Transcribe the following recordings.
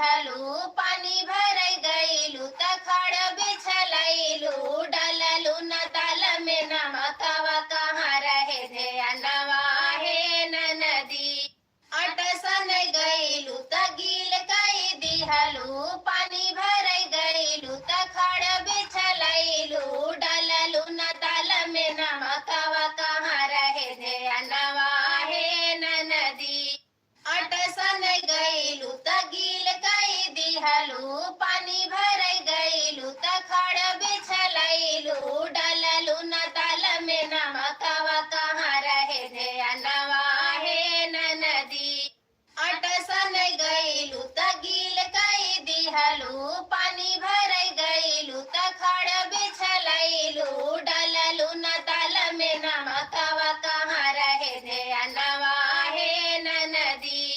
दिहलू पानी भर गईलू तखड़ बिछलैलू डललू न ताल में नमकवा कहाँ रहे ध्यानवा हे नदी अटसन गईलू तगील कई दिहलू पानी भर गईलू तखड़ बिछलैलू डललू न ताल में नमकवा कहाँ रहे ध्यानवा हे नदी अटसन गईलू तगील कई दिहलू पानी भर गईलू तखड़ बिछलैलू डललू न ताल में नमकवा कहाँ रहे ध्यानवा हे नदी अटसन गईलू तगील कई दिहलू पानी भर गईलू तखड़ बिछलैलू डललू न ताल में नमकवा कहाँ रहे ध्यानवा हे नदी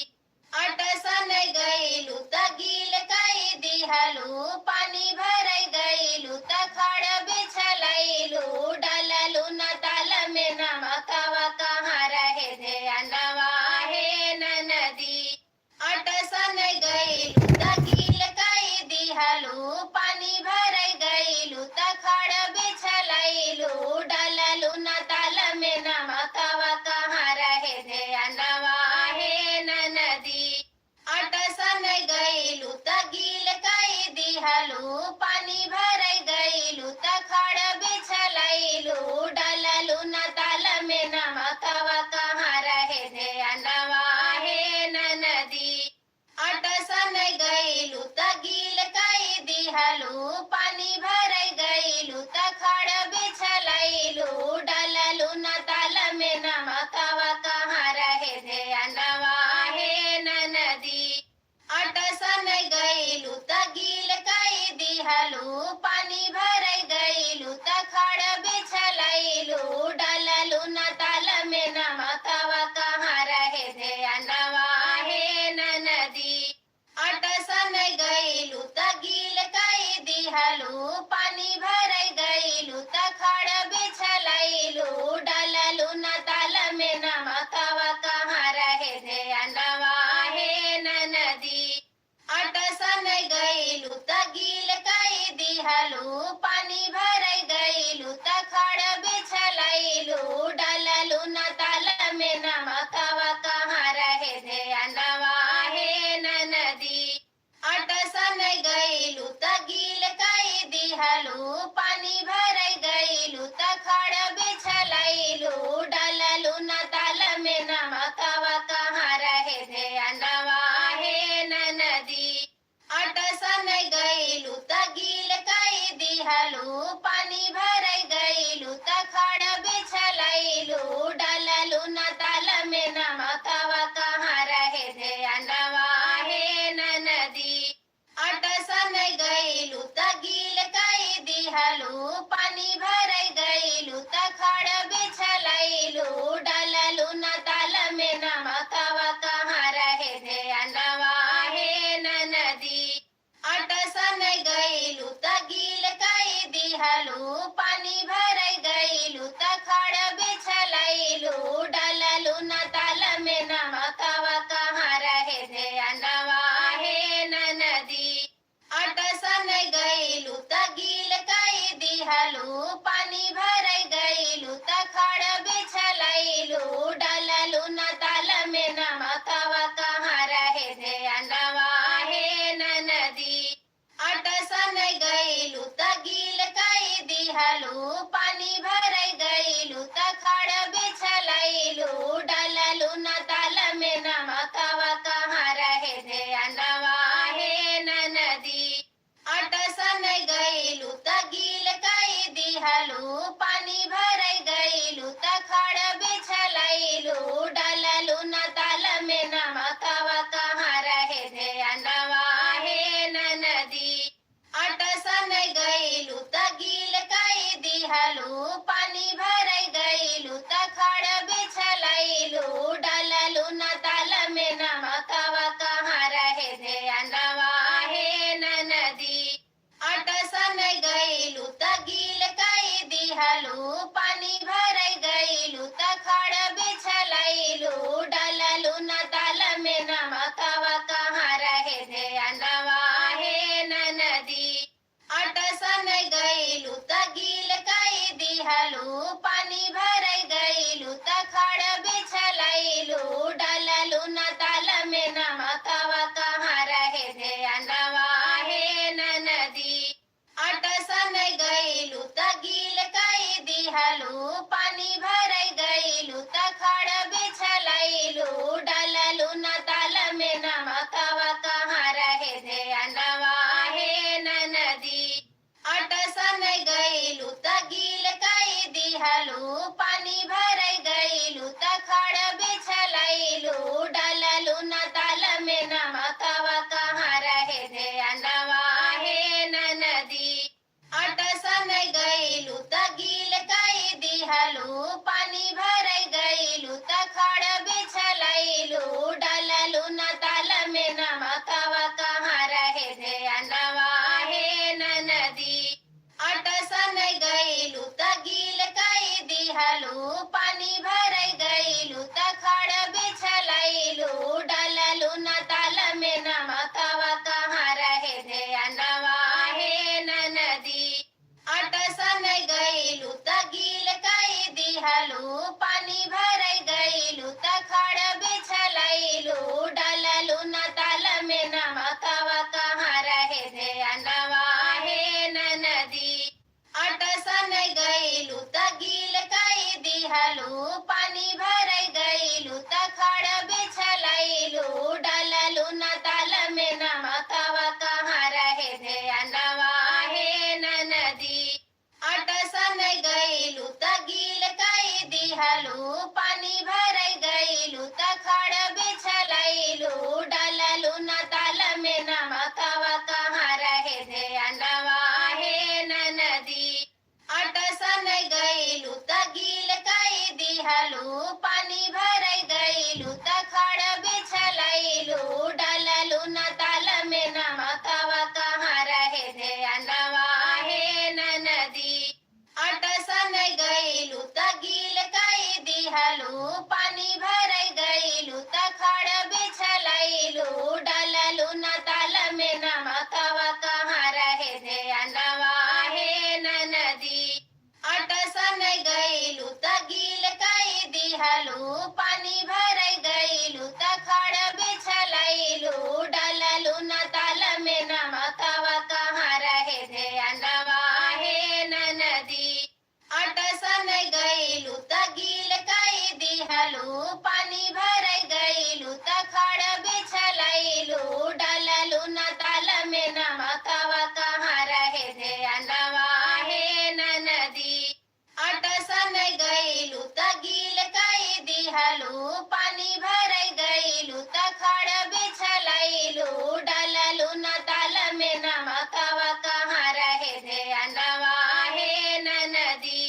अटसन गईलू तगील कई दिहलू पानी भर गईलू तखड़ बिछलैलू डललू न ताल में नमकवा कहाँ रहे ध्यानवा हे नदी अटसन गईलू तगील कई दिहलू पानी भर गईलू तखड़ बिछलैलू डललू न ताल में नमकवा कहाँ रहे ध्यानवा हे नदी अटसन गईलू तगील कई दिहलू पानी भर गईलू तखड़ बिछलैलू डललू न ताल में नमकवा कहाँ रहे ध्यानवा हे नदी अटसन गईलू तगील कई दिहलू पानी भर गईलू तखड़ बिछलैलू डललू न ताल में नमकवा कहाँ रहे ध्यानवा हे नदी अटसन गईलू तगील कई दिहलू पानी भर गईलू तखड़ बिछलैलू डललू न ताल में नमकवा कहाँ रहे ध्यानवा हे नदी अटसन गईलू तगील कई दिहलू पानी भर गईलू तखड़ बिछलैलू डललू न ताल में नमकवा कहाँ रहे ध्यानवा हे नदी अटसन गईलू तगील कई दिहलू पानी भर गईलू तखड़ बिछलैलू डललू न ताल में नमकवा कहाँ रहे ध्यानवा हे नदी अटसन गईलू तगील कई दिहलू पानी भर गईलू तखड़ बिछलैलू डललू न ताल में नमकवा कहाँ रहे ध्यानवा हे नदी अटसन गईलू तगील कई दिहलू दिहलु पानी भरै गइलु त खड़ बिछलैलु डललु न ताल में नमकवा कहाँ रहे ध्यानवा हे ननदी अटसन गइलु त गील कई दिहलु पानी भरै गइलु त खड़ बिछलैलु डललु न ताल में नमकवा कहाँ रहे ध्यानवा हे ननदी अटसन गइलु त गील कई दिहलु पानी भरै गइलु त खड़ बिछलैलु डललु न ताल में नमकवा कहाँ रहे ध्यानवा हे ननदी अटसन गइलु त गील कई दिहलु पानी भरै गइलु त खड़ बिछलैलु डललु न ताल में नमकवा कहाँ रहे ध्यानवा हे ननदी अटसन गइलु त गील कई दिहलु पानी भरै गइलु त खड़ बिछलैलु डललु न ताल में नमकवा कहाँ रहे ध्यानवा हे ननदी अटसन गइलु त गील कई दिहलु पानी भरै गइलु त खड़ बिछलैलु डललु न ताल में नमकवा कहाँ रहे ध्यानवा हे ननदी अटसन गइलु त गील कई दिहलु पानी भरै गइलु त खड़ बिछलैलु डललु न ताल में नमकवा कहाँ रहे ध्यानवा हे ननदी अटसन गइलु त गील कई दिहलु पानी भरै गइलु त खड़ बिछलैलु डललु न ताल में नमकवा कहाँ रहे ध्यानवा हे ननदी अटसन गइलु त गील कई दिहलु पानी भरै गइलु त खड़ बिछलैलु डललु न ताल में नमकवा कहाँ रहे ध्यानवा हे ननदी अटसन गइलु त गील कई दिहलु पानी भरै गइलु त खड़ बिछलैलु डललु न ताल में नमकवा कहाँ रहे ध्यानवा हे ननदी अटसन गइलु त गील कई दिहलु पानी भरै गइलु त खड़ बिछलैलु डललु न ताल में नमकवा कहाँ रहे ध्यानवा हे ननदी अटसन गइलु त गील कई दिहलु पानी भरै गइलु त खड़ बिछलैलु डललु न ताल में नमकवा कहाँ रहे ध्यानवा हे ननदी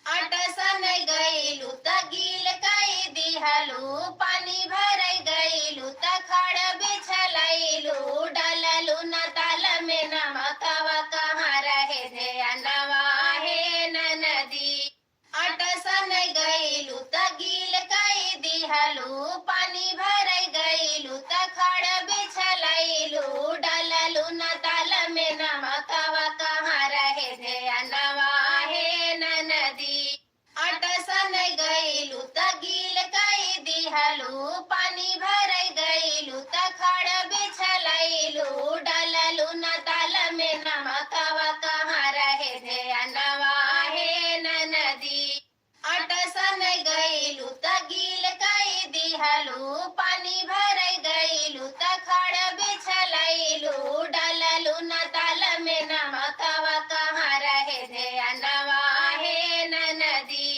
अटसन गइलु त गील कई दिहलु पानी भरै गइलु त खड़ बिछलैलु डललु न ताल में नमकवा कहाँ रहे ध्यानवा हे ननदी अटसन गइलु त गील कई दिहलु पानी भरै गइलु त खड़ बिछलैलु डललु न ताल में नमकवा कहाँ रहे ध्यानवा हे ननदी अटसन गइलु त गील कई दिहलु पानी भरै गइलु त खड़ बिछलैलु डललु न ताल में नमकवा कहाँ रहे ध्यानवा हे ननदी अटसन गइलु त गील कई दिहलु पानी भरै गइलु त खड़ बिछलैलु डललु न ताल में नमकवा कहाँ रहे ध्यानवा हे ननदी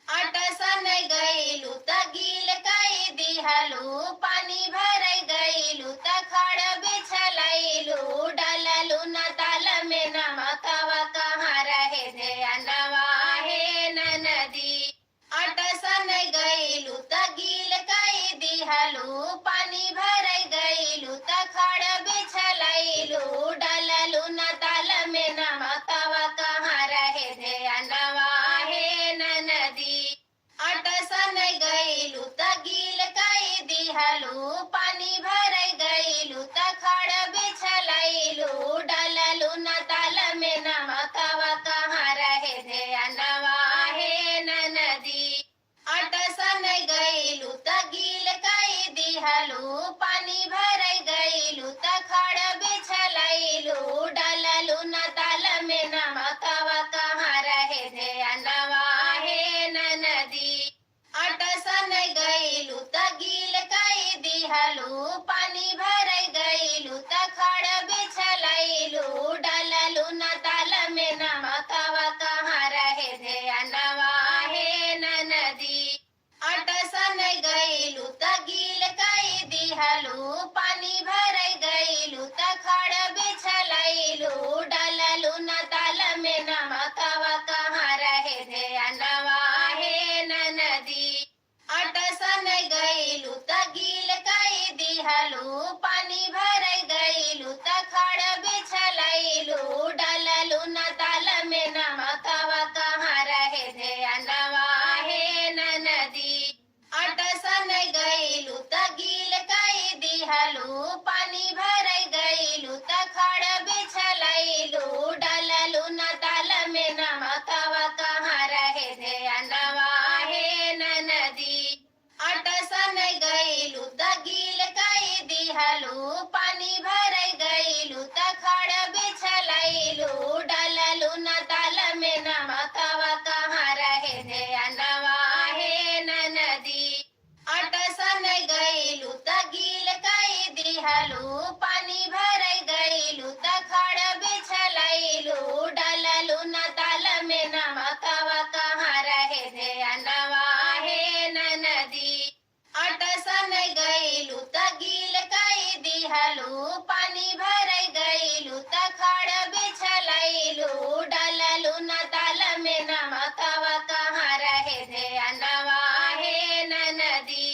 अटसन गइलु त गील कई दिहलु पानी भरै गइलु त खड़ बिछलैलु डललु न पानी भराई गईलू त खड़ बिछलैलू डललू न ताल में नमकवा कहाँ रहे ध्यानवा हे नदी अटसन गईलू त गील कई दिहलू पानी भराई गईलू त खड़ बिछलैलू डललू न ताल में नमकवा कहाँ रहे ध्यानवा हे नदी अटसन गईलू त गील कई दिहलू पानी भराई गईलू त खड़ बिछलैलू डललू न ताल में नमकवा कहाँ रहे ध्यानवा हे नदी अटसन गईलू त गील कई दिहलू पानी भराई गईलू त खड़ बिछलैलू डललू न ताल में नमकवा कहाँ रहे ध्यानवा हे नदी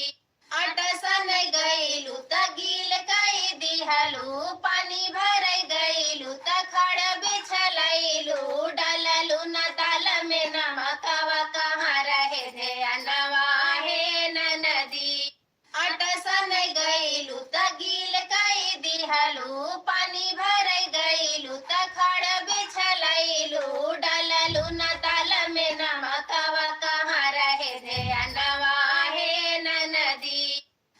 अटसन गईलू त गील कई दिहलू पानी भराई गईलू त खड़ बिछलैलू डललू न ताल में नमकवा कहाँ रहे ध्यानवा हे नदी अटसन गईलू त गील कई दिहलू पानी भराई गईलू त खड़ बिछलैलू डललू न ताल में नमकवा कहाँ रहे ध्यानवा हे नदी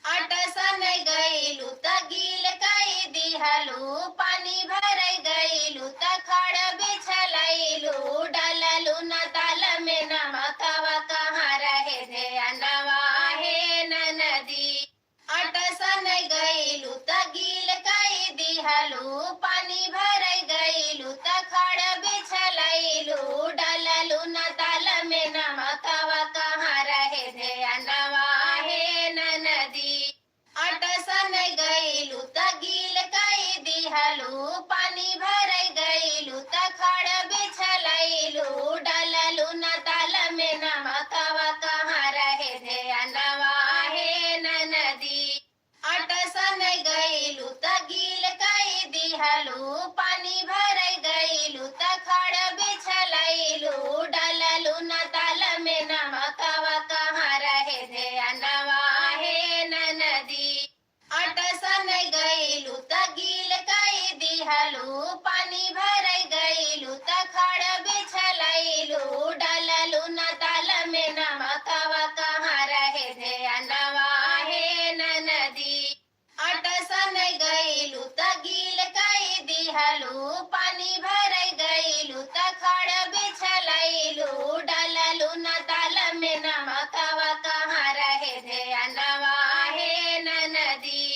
अटसन गईलू त गील कई दिहलू पानी भराई गईलू त खड़ बिछलैलू डललू न ताल में नमकवा कहाँ रहे ध्यानवा हे नदी अटसन गईलू त गील कई दिहलू पानी भराई गईलू त खड़ बिछलैलू डललू न ताल में नमकवा कहाँ रहे ध्यानवा हे नदी अटसन गईलू त गील कई दिहलू पानी भराई गईलू त खड़ बिछलैलू डललू न ताल में नमकवा कहाँ रहे ध्यानवा हे नदी अटसन गईलू त गील कई दिहलू पानी भराई गईलू त खड़ बिछलैलू डललू न ताल में नमकवा कहाँ रहे ध्यानवा हे नदी अटसन गईलू त गील कई दिहलू पानी भराई गईलू त खड़ बिछलैलू डललू न ताल में नमकवा कहाँ रहे ध्यानवा हे नदी अटसन गईलू त गील कई दिहलू पानी भराई गईलू त खड़ बिछलैलू डललू न ताल में नमकवा कहाँ रहे ध्यानवा हे नदी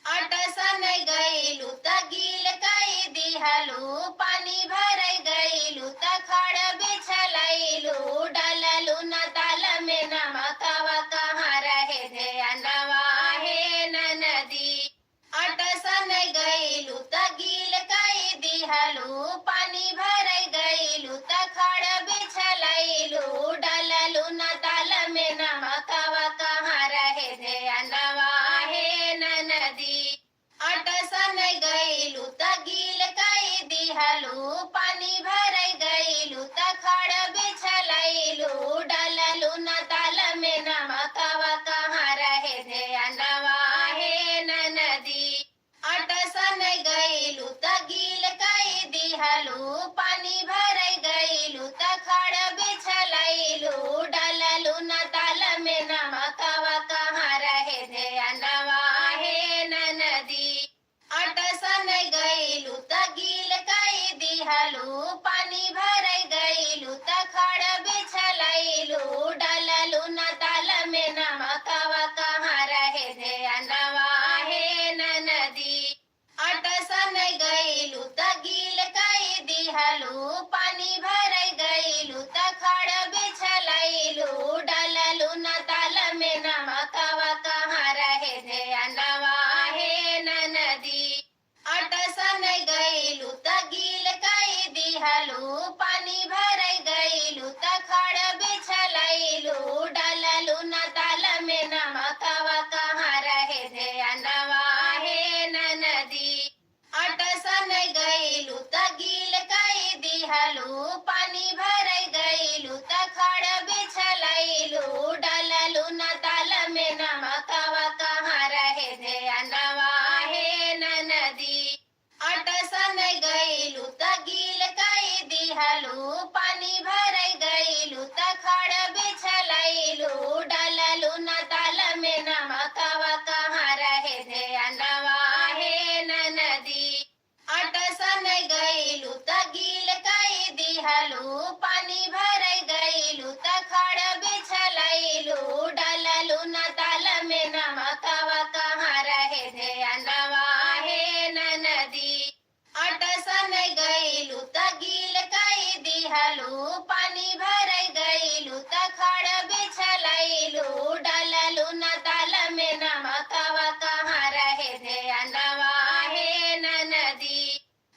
अटसन गईलू त गील कई दिहलू पानी भराई गईलू त खड़ बिछलैलू डललू न ताल में नमकवा कहाँ रहे ध्यानवा हे नदी अटसन गईलू त गील कई दिहलू पानी भराई गईलू त खड़ बिछलैलू डललू न ताल में नमकवा कहाँ रहे ध्यानवा हे नदी अटसन गईलू त गील कई दिहलू पानी भराई गईलू त खड़ बिछलैलू डललू न ताल में नमकवा कहाँ रहे ध्यानवा हे नदी अटसन गईलू त गील कई दिहलू पानी भराई गईलू त खड़ बिछलैलू डललू न ताल में नमकवा कहाँ रहे ध्यानवा हे नदी अटसन गईलू त गील कई दिहलू पानी भराई गईलू त खड़ बिछलैलू डललू न ताल में नमकवा कहाँ रहे ध्यानवा हे नदी अटसन गईलू त गील कई दिहलू पानी भराई गईलू त खड़ बिछलैलू डललू न ताल में नमकवा कहाँ रहे ध्यानवा हे नदी अटसन गईलू त गील कई दिहलू पानी भराई गईलू त खड़ बिछलैलू डललू न ताल में नमकवा कहाँ रहे ध्यानवा हे नदी अटसन गईलू त गील कई दिहलू पानी भराई गईलू त खड़ बिछलैलू डललू न ताल में नमकवा कहाँ रहे ध्यानवा हे दिहलू पानी भरई गईलू त खड़ बिछलैलू डललू न ताल में नमकवा कहाँ रहे ध्यानवा हे नदी अटसन गईलू त गील कई दिहलू पानी भरई गईलू त खड़ बिछलैलू डललू न ताल में नमकवा कहाँ रहे ध्यानवा हे नदी अटसन गईलू त गील कई दिहलू पानी भरई गईलू त खड़ बिछलैलू डललू न ताल में नमकवा कहाँ रहे ध्यानवा हे नदी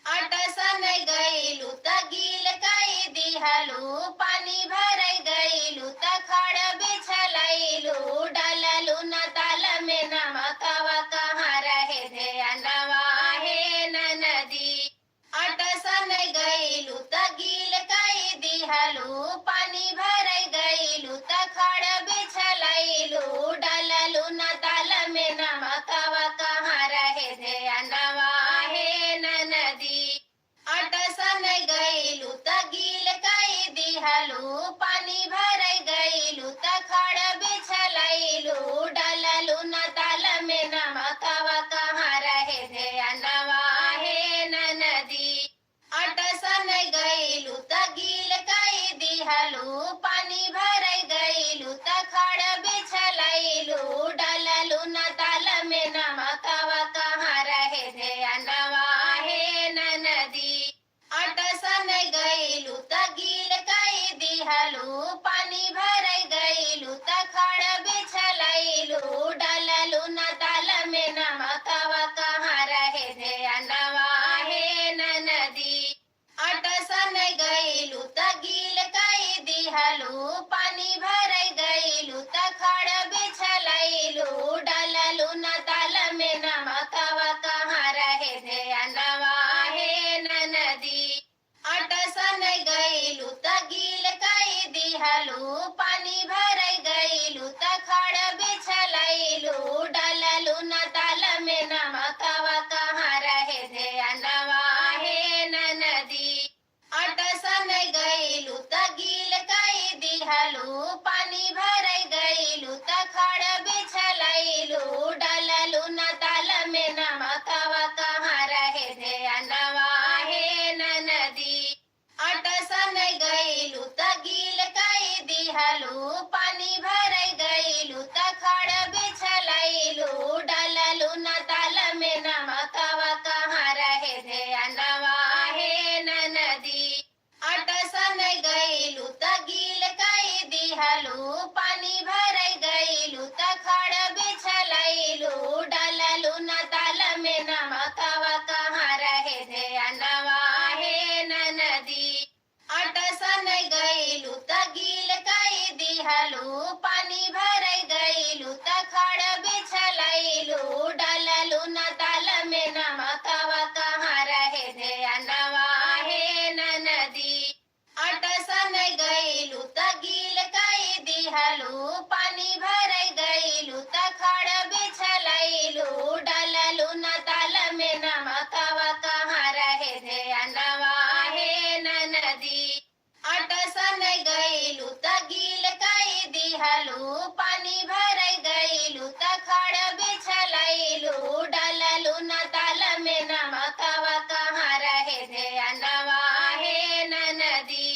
अटसन गईलू त गील कई दिहलू पानी भरई गईलू त खड़ बिछलैलू डललू न ताल में नमकवा कहाँ रहे ध्यानवा हे नदी अटसन गईलू त गील कई दिहलू पानी भरई गईलू त खड़ बिछलैलू डललू न ताल में नमकवा कहाँ रहे ध्यानवा हे नदी अटसन गईलू त गील कई दिहलू पानी भरई गईलू त खड़ बिछलैलू डललू न ताल में नमकवा कहाँ रहे ध्यानवा हे नदी अटसन गईलू त गील कई दिहलू पानी भरई गईलू त खड़ बिछलैलू डललू न ताल में नमकवा कहाँ रहे ध्यानवा हे नदी अटसन गईलू त गील कई दिहलू पानी भरई गईलू त खड़ बिछलैलू डललू न ताल में नमकवा कहाँ रहे ध्यानवा हे नदी अटसन गईलू त गील कई दिहलू पानी भरई गईलू त खड़ बिछलैलू डललू न ताल में नमकवा कहाँ रहे ध्यानवा हे नदी अटसन गईलू त गील कई दिहलू पानी भरई गईलू त खड़ बिछलैलू डललू न ताल में नमकवा कहाँ रहे ध्यानवा हे नदी अटसन गईलू त गील कई दिहलू पानी भरई गईलू त खड़ बिछलैलू डललू न ताल में नमकवा कहाँ रहे ध्यानवा हे नदी अटसन गईलू त गील कई दिहलू पानी भरई गईलू त खड़ बिछलैलू डललू न ताल में नमकवा कहाँ रहे ध्यानवा हे नदी अटसन गईलू त गील कई दिहलू पानी भरई गईलू त खड़ बिछलैलू डललू न ताल में नमकवा कहाँ रहे ध्यानवा हे नदी अटसन गईलू त गील कई दिहलू पानी भरई गईलू त खड़ बिछलैलू डललू न ताल में नमकवा कहाँ रहे ध्यानवा हे नदी अटसन गईलू त गील कई दिहलू पानी भरई गईलू त खड़ बिछलैलू डललू न ताल में नमकवा कहाँ रहे ध्यानवा हे नदी अटसन गईलू त गील कई दिहलू पानी भरई गईलू त खड़ बिछलैलू डललू न ताल में नमकवा कहाँ रहे ध्यानवा हे नदी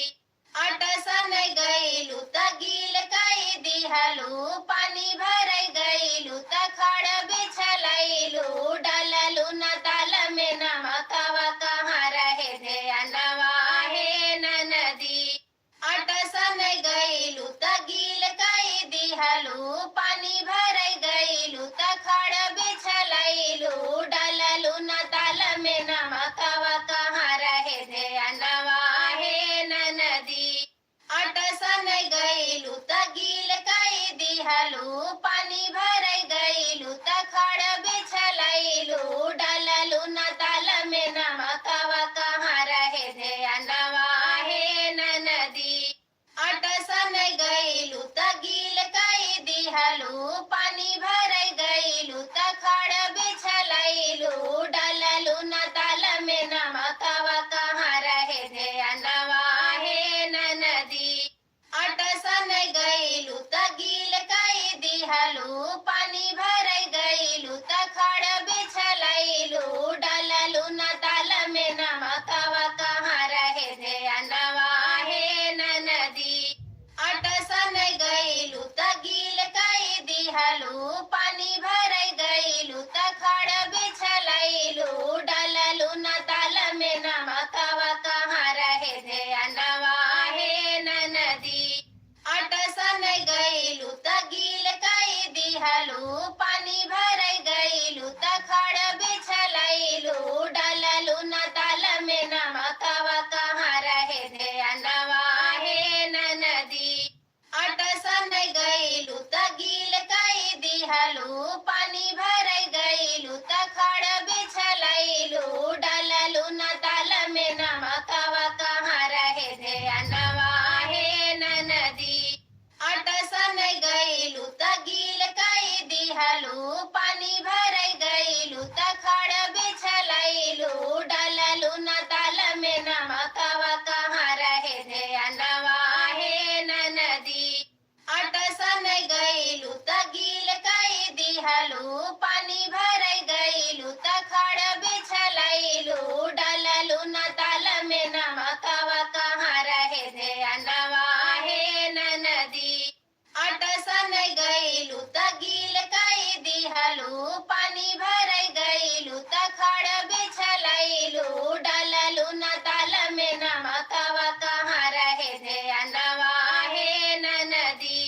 अटसन गईलू त गील कई दिहलू पानी भरई गईलू त खड़ बिछलैलू डललू न ताल में नमकवा कहाँ रहे ध्यानवा हे नदी अटसन गईलू त गील कई दिहलू पानी भरई गईलू त खड़ बिछलैलू डललू न ताल में नमकवा कहाँ रहे ध्यानवा हे नदी अटसन गईलू त गील कई दिहलू पानी भरई गईलू त खड़ बिछलैलू डललू न ताल में नमकवा कहाँ रहे ध्यानवा हे नदी अटसन गईलू त गील कई दिहलू पानी भरई गईलू त खड़ बिछलैलू डललू न ताल में नमकवा कहाँ रहे ध्यानवा गील कई दिहलू पानी भर गईलू त खड़ बिछलैलू डललू न ताल में नमकवा कहाँ रहे ध्यानवा हे नदी अटसन गईलू त गील कई दिहलू पानी भर गईलू त खड़ बिछलैलू डललू न ताल में नमकवा कहाँ रहे ध्यानवा हे नदी अटसन गईलू त गील कई दिहलू पानी भर गईलू त खड़ बिछलैलू डललू न ताल में नमकवा कहाँ रहे ध्यानवा हे नदी अटसन गईलू त गील कई दिहलू पानी भर गईलू त खड़ बिछलैलू डललू न ताल में नमकवा कहाँ रहे ध्यानवा हे नदी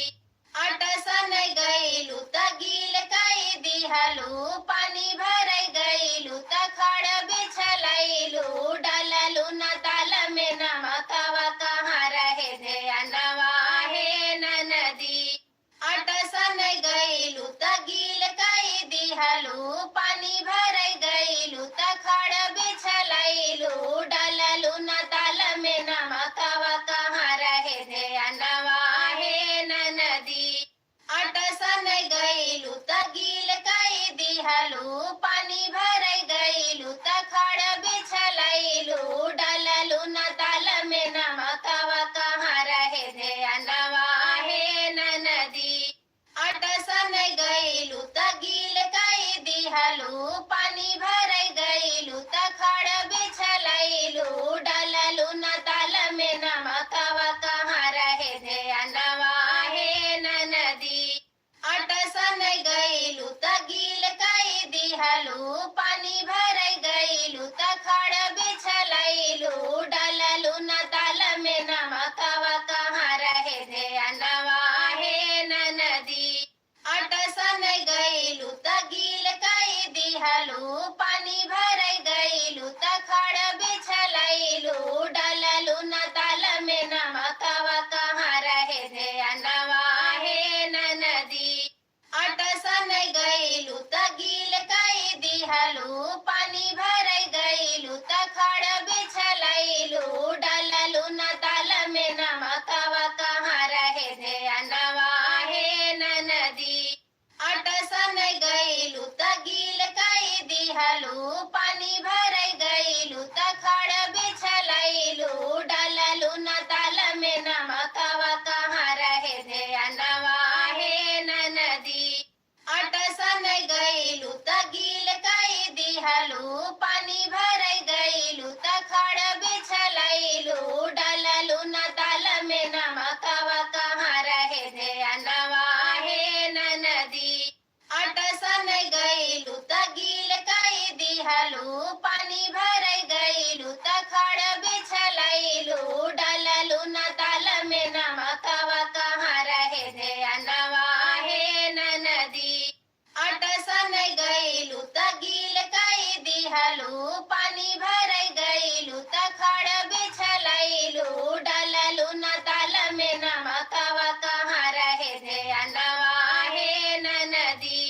अटसन गईलू त गील कई दिहलू पानी भर गईलू त खड़ बिछलैलू डललू न ताल में नमकवा कहाँ रहे ध्यानवा हे नदी अटसन गईलू त गील कई दिहलू पानी भर गईलू त खड़ बिछलैलू डललू न ताल में नमकवा कहाँ रहे ध्यानवा हे नदी अटसन गईलू त गील कई दिहलू पानी भर गईलू त खड़ बिछलैलू डललू न ताल में नमकवा कहाँ रहे ध्यानवा हे नदी अटसन गईलू त गील कई दिहलू पानी भर गईलू त खड़ बिछलैलू डललू न ताल में नमकवा कहाँ रहे ध्यानवा हे नदी अटसन गईलू त गील कई दिहलू पानी भर गईलू त खड़ बिछलैलू डललू न ताल में नमकवा कहाँ रहे ध्यानवा हे नदी अटसन गईलू त गील कई दिहलू पानी भर गईलू त खड़ बिछलैलू डललू न ताल में नमकवा कहाँ रहे ध्यानवा हे नदी अटसन गईलू त गील कई दिहलू पानी भर गईलू त खड़ बिछलैलू डललू न ताल में नमकवा कहाँ रहे ध्यानवा हे नदी अटसन गईलू त गील कई दिहलू पानी भर गईलू त खड़ बिछलैलू डललू न ताल में नमकवा कहाँ रहे ध्यानवा हे नदी अटसन गईलू त गील कई दिहलू पानी भर गईलू त खड़ बिछलैलू डललू न ताल में नमकवा कहाँ रहे ध्यानवा हे नदी अटसन गईलू त गील कई दिहलू पानी भर गईलू त खड़ बिछलैलू डललू न ताल में नमकवा कहाँ रहे ध्यानवा हे नदी अटसन गईलू त गील कई दिहलू पानी भर गईलू त खड़ बिछलैलू डललू न ताल में नमकवा कहाँ रहे ध्यानवा हे नदी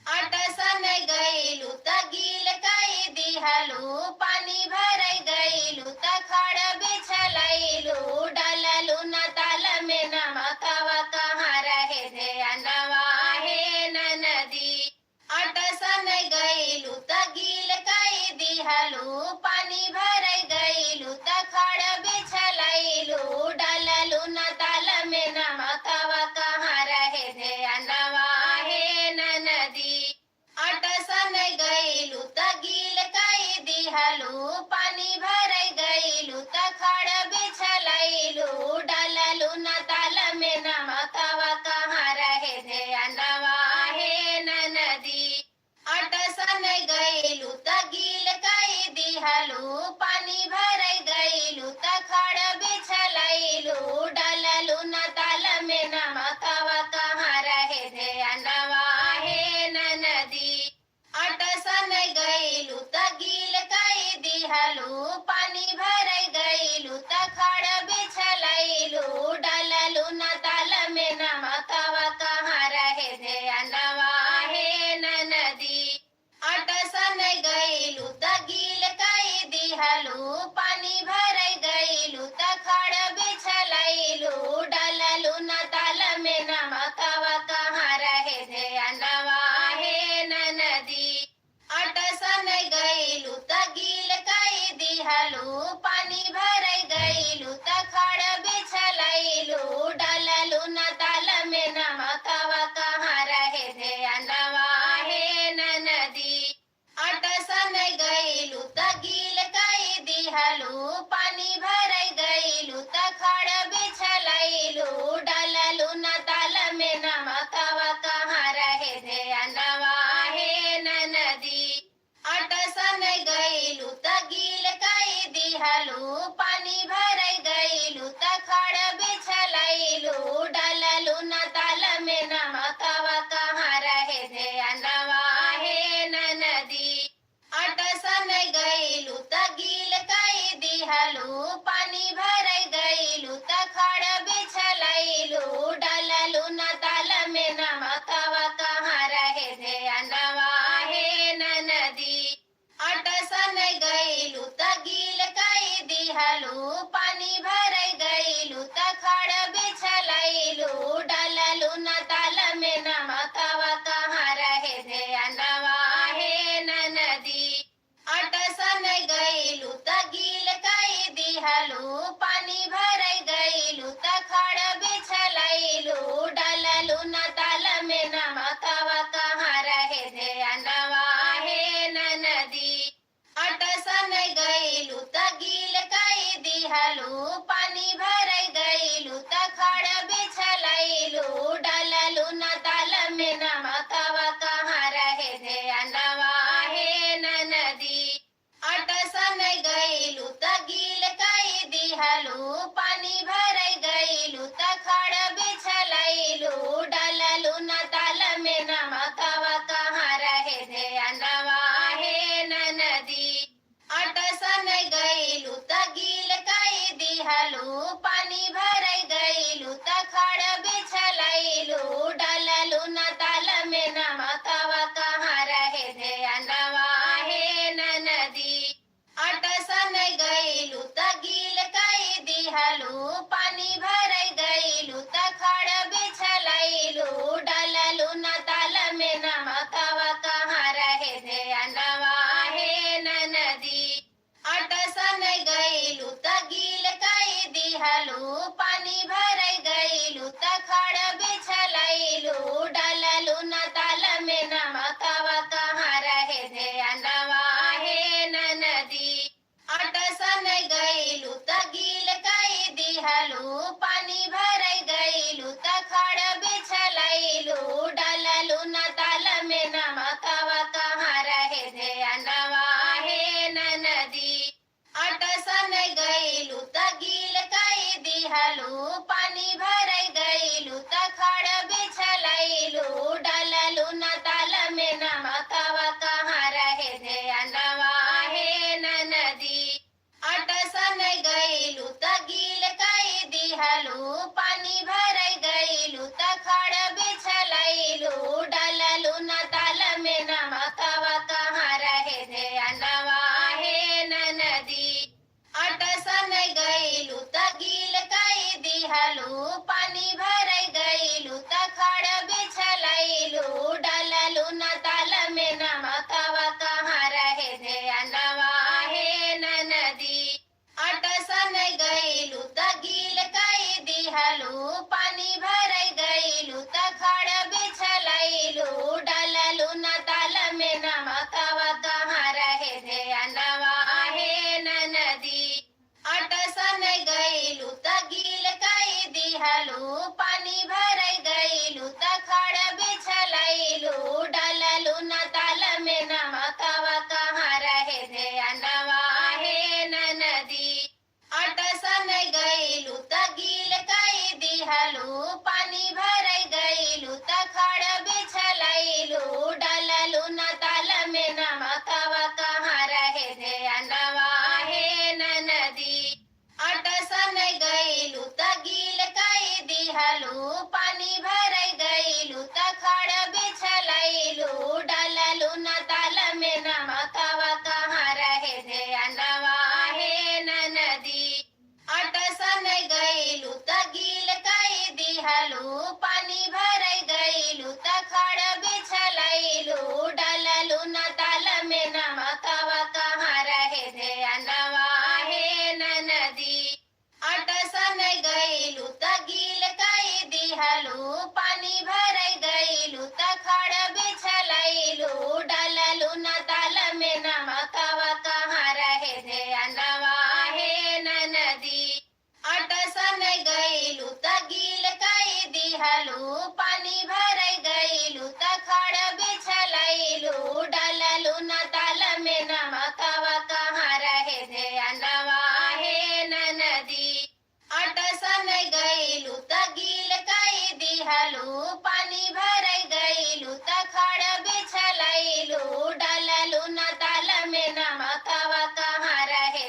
अटसन गईलू त गील कई दिहलू पानी भर गईलू त खड़ बिछलैलू डललू न ताल में नमकवा कहाँ रहे ध्यानवा हे नदी अटसन गईलू त गील कई दिहलू पानी भर गईलू त खड़ बिछलैलू डललू न ताल में नमकवा कहाँ रहे ध्यानवा हे नदी अटसन गईलू त गील कई दिहलू पानी भर गईलू त खड़ बिछलैलू डललू न ताल में नमकवा कहाँ रहे ध्यानवा हे नदी अटसन गईलू त गील कई दिहलू पानी भर गईलू त खड़ बिछलैलू डललू न ताल में नमकवा कहाँ रहे ध्यानवा हे नदी अटसन गईलू त गील कई दिहलू पानी भर गईलू त खड़ बिछलैलू डललू न ताल में नमकवा कहाँ रहे दिहलु पानी भरै गइलु त खड़ बिछलैलु डललु न ताल में नमकवा कहाँ रहे ध्यानवा हे ननदी अटसन गइलु त गील कई दिहलु पानी भरै गइलु त खड़ बिछलैलु डललु न ताल में नमकवा कहाँ रहे ध्यानवा हे ननदी अटसन गइलु त गील कई दिहलु पानी भरै गइलु त खड़ बिछलैलु डललु न ताल में नमकवा कहाँ रहे ध्यानवा हे ननदी अटसन गइलु त गील कई दिहलु पानी भरै गइलु त खड़ बिछलैलु डललु न ताल में नमकवा कहाँ रहे ध्यानवा हे ननदी अटसन गइलु त गील कई दिहलु पानी भरै गइलु त खड़ बिछलैलु डललु न ताल में नमकवा कहाँ रहे ध्यानवा हे ननदी अटसन गइलु त गील कई दिहलु पानी भरै गइलु त खड़ बिछलैलु डललु न ताल में नमकवा कहाँ रहे ध्यानवा हे ननदी अटसन गइलु त गील कई दिहलु पानी भरै गइलु त खड़ बिछलैलु डललु न ताल में नमकवा कहाँ रहे ध्यानवा हे ननदी अटसन गइलु त गील कई दिहलु पानी भरै गइलु त खड़ बिछलैलु डललु न ताल में नमकवा कहाँ रहे ध्यानवा हे ननदी अटसन गइलु त गील कई दिहलु पानी भरै गइलु त खड़ बिछलैलु डललु न ताल में नमकवा कहाँ रहे ध्यानवा हे ननदी अटसन गइलु त गील कई दिहलु पानी भरै गइलु त खड़ बिछलैलु डललु न ताल में नमकवा कहाँ रहे ध्यानवा हे ननदी अटसन गइलु त गील कई दिहलु पानी भरै गइलु त खड़ बिछलैलु डललु न ताल में नमकवा कहाँ रहे ध्यानवा हे ननदी अटसन गइलु त गील कई दिहलु पानी भरै गइलु त खड़ बिछलैलु डललु न ताल में नमकवा कहाँ रहे ध्यानवा हे ननदी अटसन गइलु त गील कई दिहलु पानी भरै गइलु त खड़ बिछलैलु डललु न ताल में नमकवा कहाँ रहे ध्यानवा हे ननदी अटसन गइलु त गील कई दिहलु पानी भरै गइलु त खड़ बिछलैलु डललु न ताल में नमकवा कहाँ रहे ध्यानवा हे ननदी अटसन गइलु त गील कई दिहलु पानी भरै गइलु त खड़ बिछलैलु डललु न ताल में नमकवा कहाँ रहे ध्यानवा हे ननदी अटसन गइलु त गील कई दिहलु पानी भरै गइलु त खड़ बिछलैलु डललु न ताल में नमकवा कहाँ रहे ध्यानवा हे ननदी अटसन गइलु त गील कई दिहलु पानी भरै गइलु त खड़ बिछलैलु डललु न ताल में नमकवा कहाँ रहे ध्यानवा हे ननदी अटसन गइलु त गील कई दिहलु पानी भरै गइलु त खड़ बिछलैलु डललु न ताल में नमकवा कहाँ रहे ध्यानवा हे ननदी अटसन गइलु त गील कई दिहलु पानी भरै गइलु त खड़ बिछलैलु डललु न ताल में नमकवा कहाँ रहे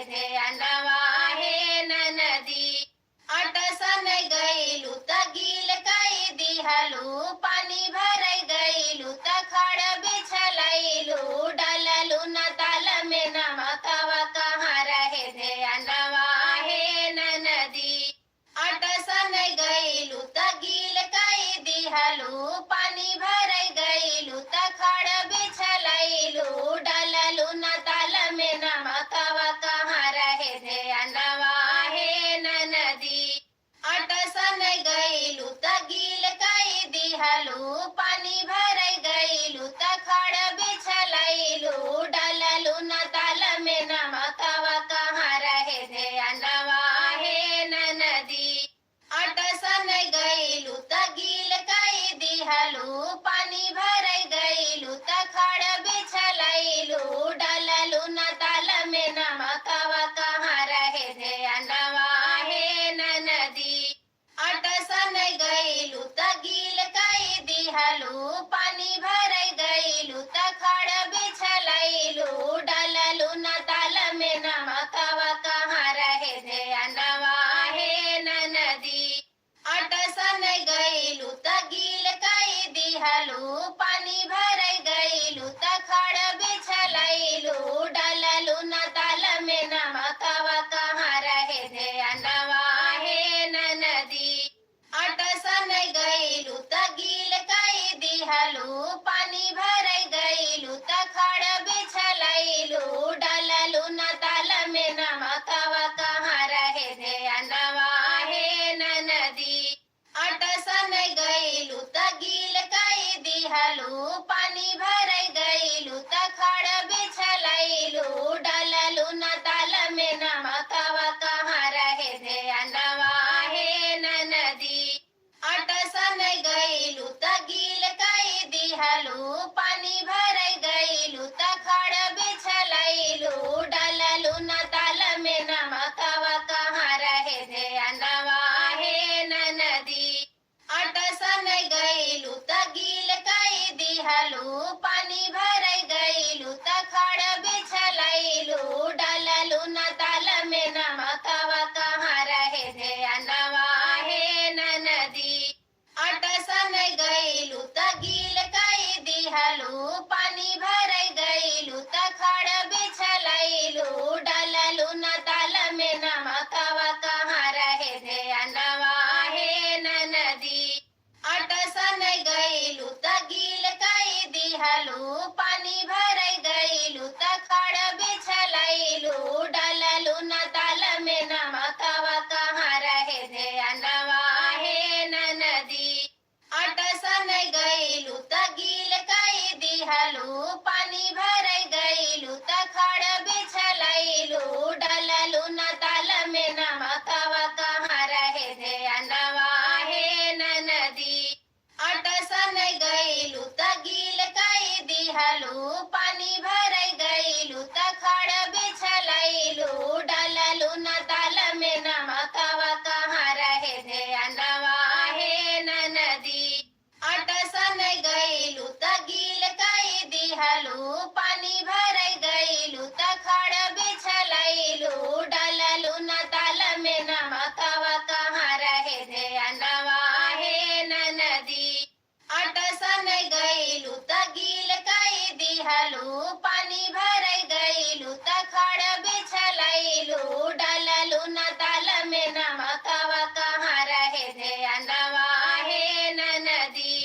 बिछलैलू डललू न ताल में नमकवा कहाँ रहे ध्यानवा हे ननदी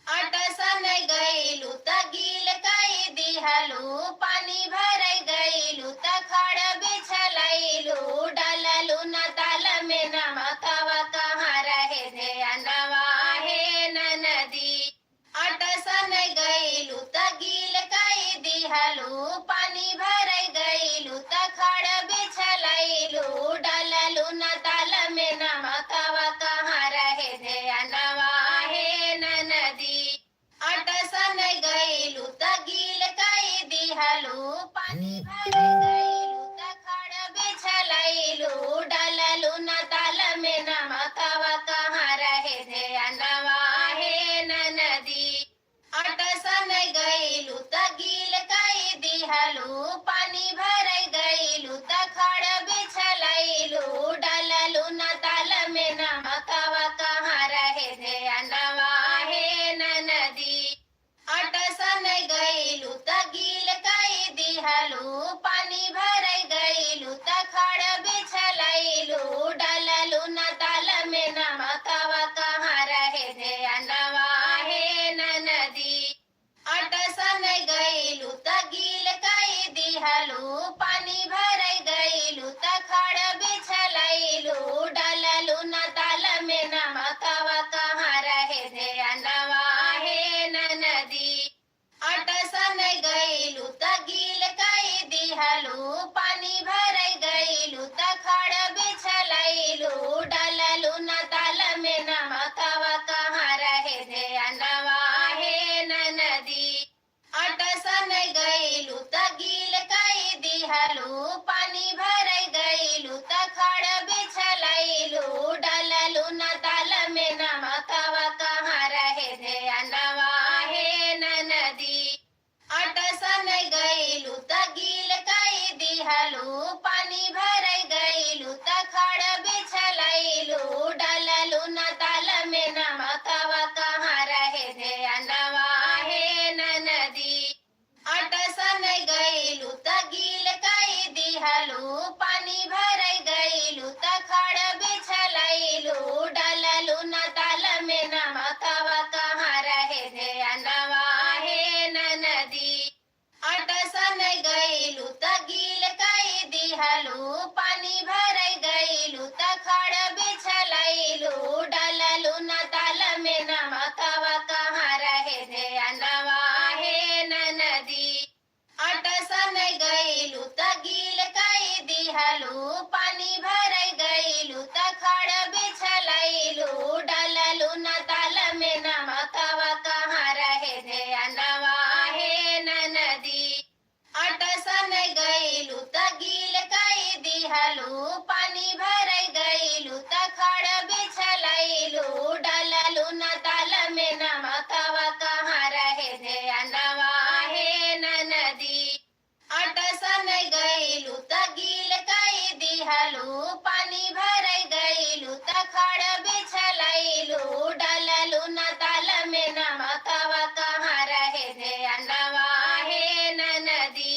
अटसन गईलू त गील कई दिहलू पानी भर गईलू त खड़ बिछलैलू डललू न ताल में नमकवा कहाँ रहे ध्यानवा हे ननदी अटसन गईलू त गील कई दिहलू पानी भर गईलू त खड़ बिछलैलू डललू न ताल में नमकवा कहाँ रहे ध्यानवा हे ननदी अटसन गईलू त गील कई दिहलू पानी भर गईलू त खड़ बिछलैलू डललू न ताल में नमकवा कहाँ रहे ध्यानवा हे ननदी अटसन गईलू त गील कई दिहलू पानी भर गईलू त खड़ बिछलैलू डललू न ताल में नमकवा कहाँ रहे ध्यानवा हे ननदी अटसन गईलू त गील कई दिहलू पानी भर गईलू त खड़ बिछलैलू डललू न ताल में नमकवा कहाँ रहे ध्यानवा हे ननदी अटसन गईलू त गील कई दिहलू पानी भर गईलू त खड़ बिछलैलू डललू न ताल में नमकवा कहाँ रहे ध्यानवा हे ननदी अटसन गईलू त गील कई दिहलू पानी भर गईलू त खड़ बिछलैलू डललू न ताल में नमकवा कहाँ रहे ध्यानवा हे ननदी अटसन गईलू त गील कई दिहलू पानी भर गईलू त खड़ बिछलैलू डललू न ताल में नमकवा कहाँ रहे ध्यानवा हे ननदी अटसन गईलू त गील कई दिहलू पानी भर गईलू त खड़ बिछलैलू डललू न ताल में नमकवा कहाँ रहे ध्यानवा हे ननदी अटसन गईलू त गील कई दिहलू पानी भर गईलू त खड़ बिछलैलू डललू न ताल में नमकवा कहाँ रहे ध्यानवा हे ननदी अटसन गईलू त गील कई दिहलू पानी भर गईलू त खड़ बिछलैलू डललू न ताल में नमकवा कहाँ रहे ध्यानवा हे ननदी अटसन गईलू त गील कई दिहलू पानी भर गईलू त खड़ बिछलैलू डललू न ताल में नमकवा कहाँ रहे ध्यानवा हे ननदी अटसन गईलू त गील कई दिहलू पानी भर गईलू त खड़ बिछलैलू डललू न ताल में नमकवा कहाँ रहे ध्यानवा हे ननदी अटसन गईलू त गील कई दिहलू पानी भर गईलू त खड़ बिछलैलू डललू न ताल में नमकवा कहाँ रहे ध्यानवा हे ननदी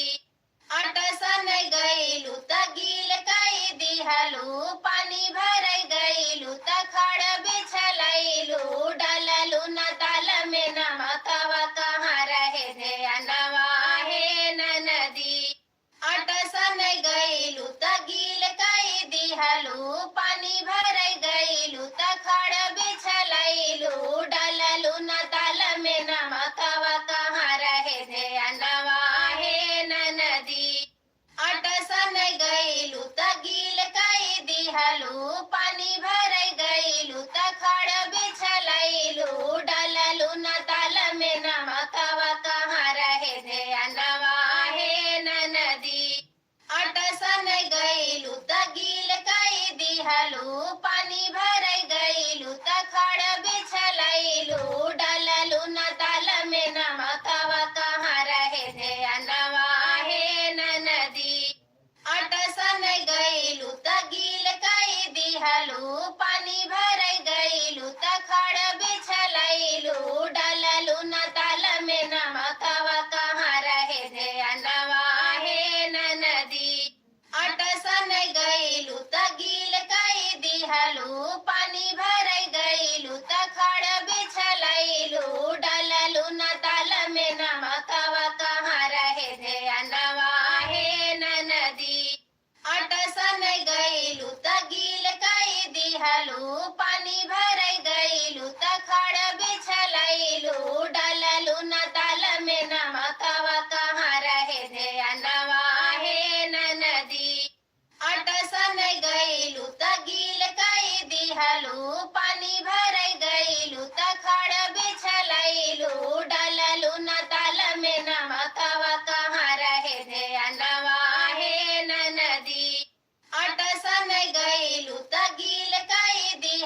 अटसन गईलू त गील कई दिहलू पानी भर गईलू त खड़ बिछलैलू डललू न ताल में नमकवा कहाँ रहे ध्यानवा हे ननदी अटसन गईलू त गील कई दिहलू पानी भर गईलू त खड़ बिछलैलू डललू न ताल में नमकवा कहाँ रहे ध्यानवा हे ननदी अटसन गईलू त गील कई दिहलू पानी भर गईलू त खड़ बिछलैलू डललू न ताल में नमकवा कहाँ रहे ध्यानवा हे ननदी अटसन गईलू त गील कई दिहलू पानी भर गईलू त खड़ बिछलैलू डललू न ताल में नमकवा कहाँ रहे ध्यानवा हे ननदी अटसन गईलू त गील कई दिहलू पानी भर गईलू त खड़ बिछलैलू डललू न ताल में नमकवा कहाँ रहे ध्यानवा हे ननदी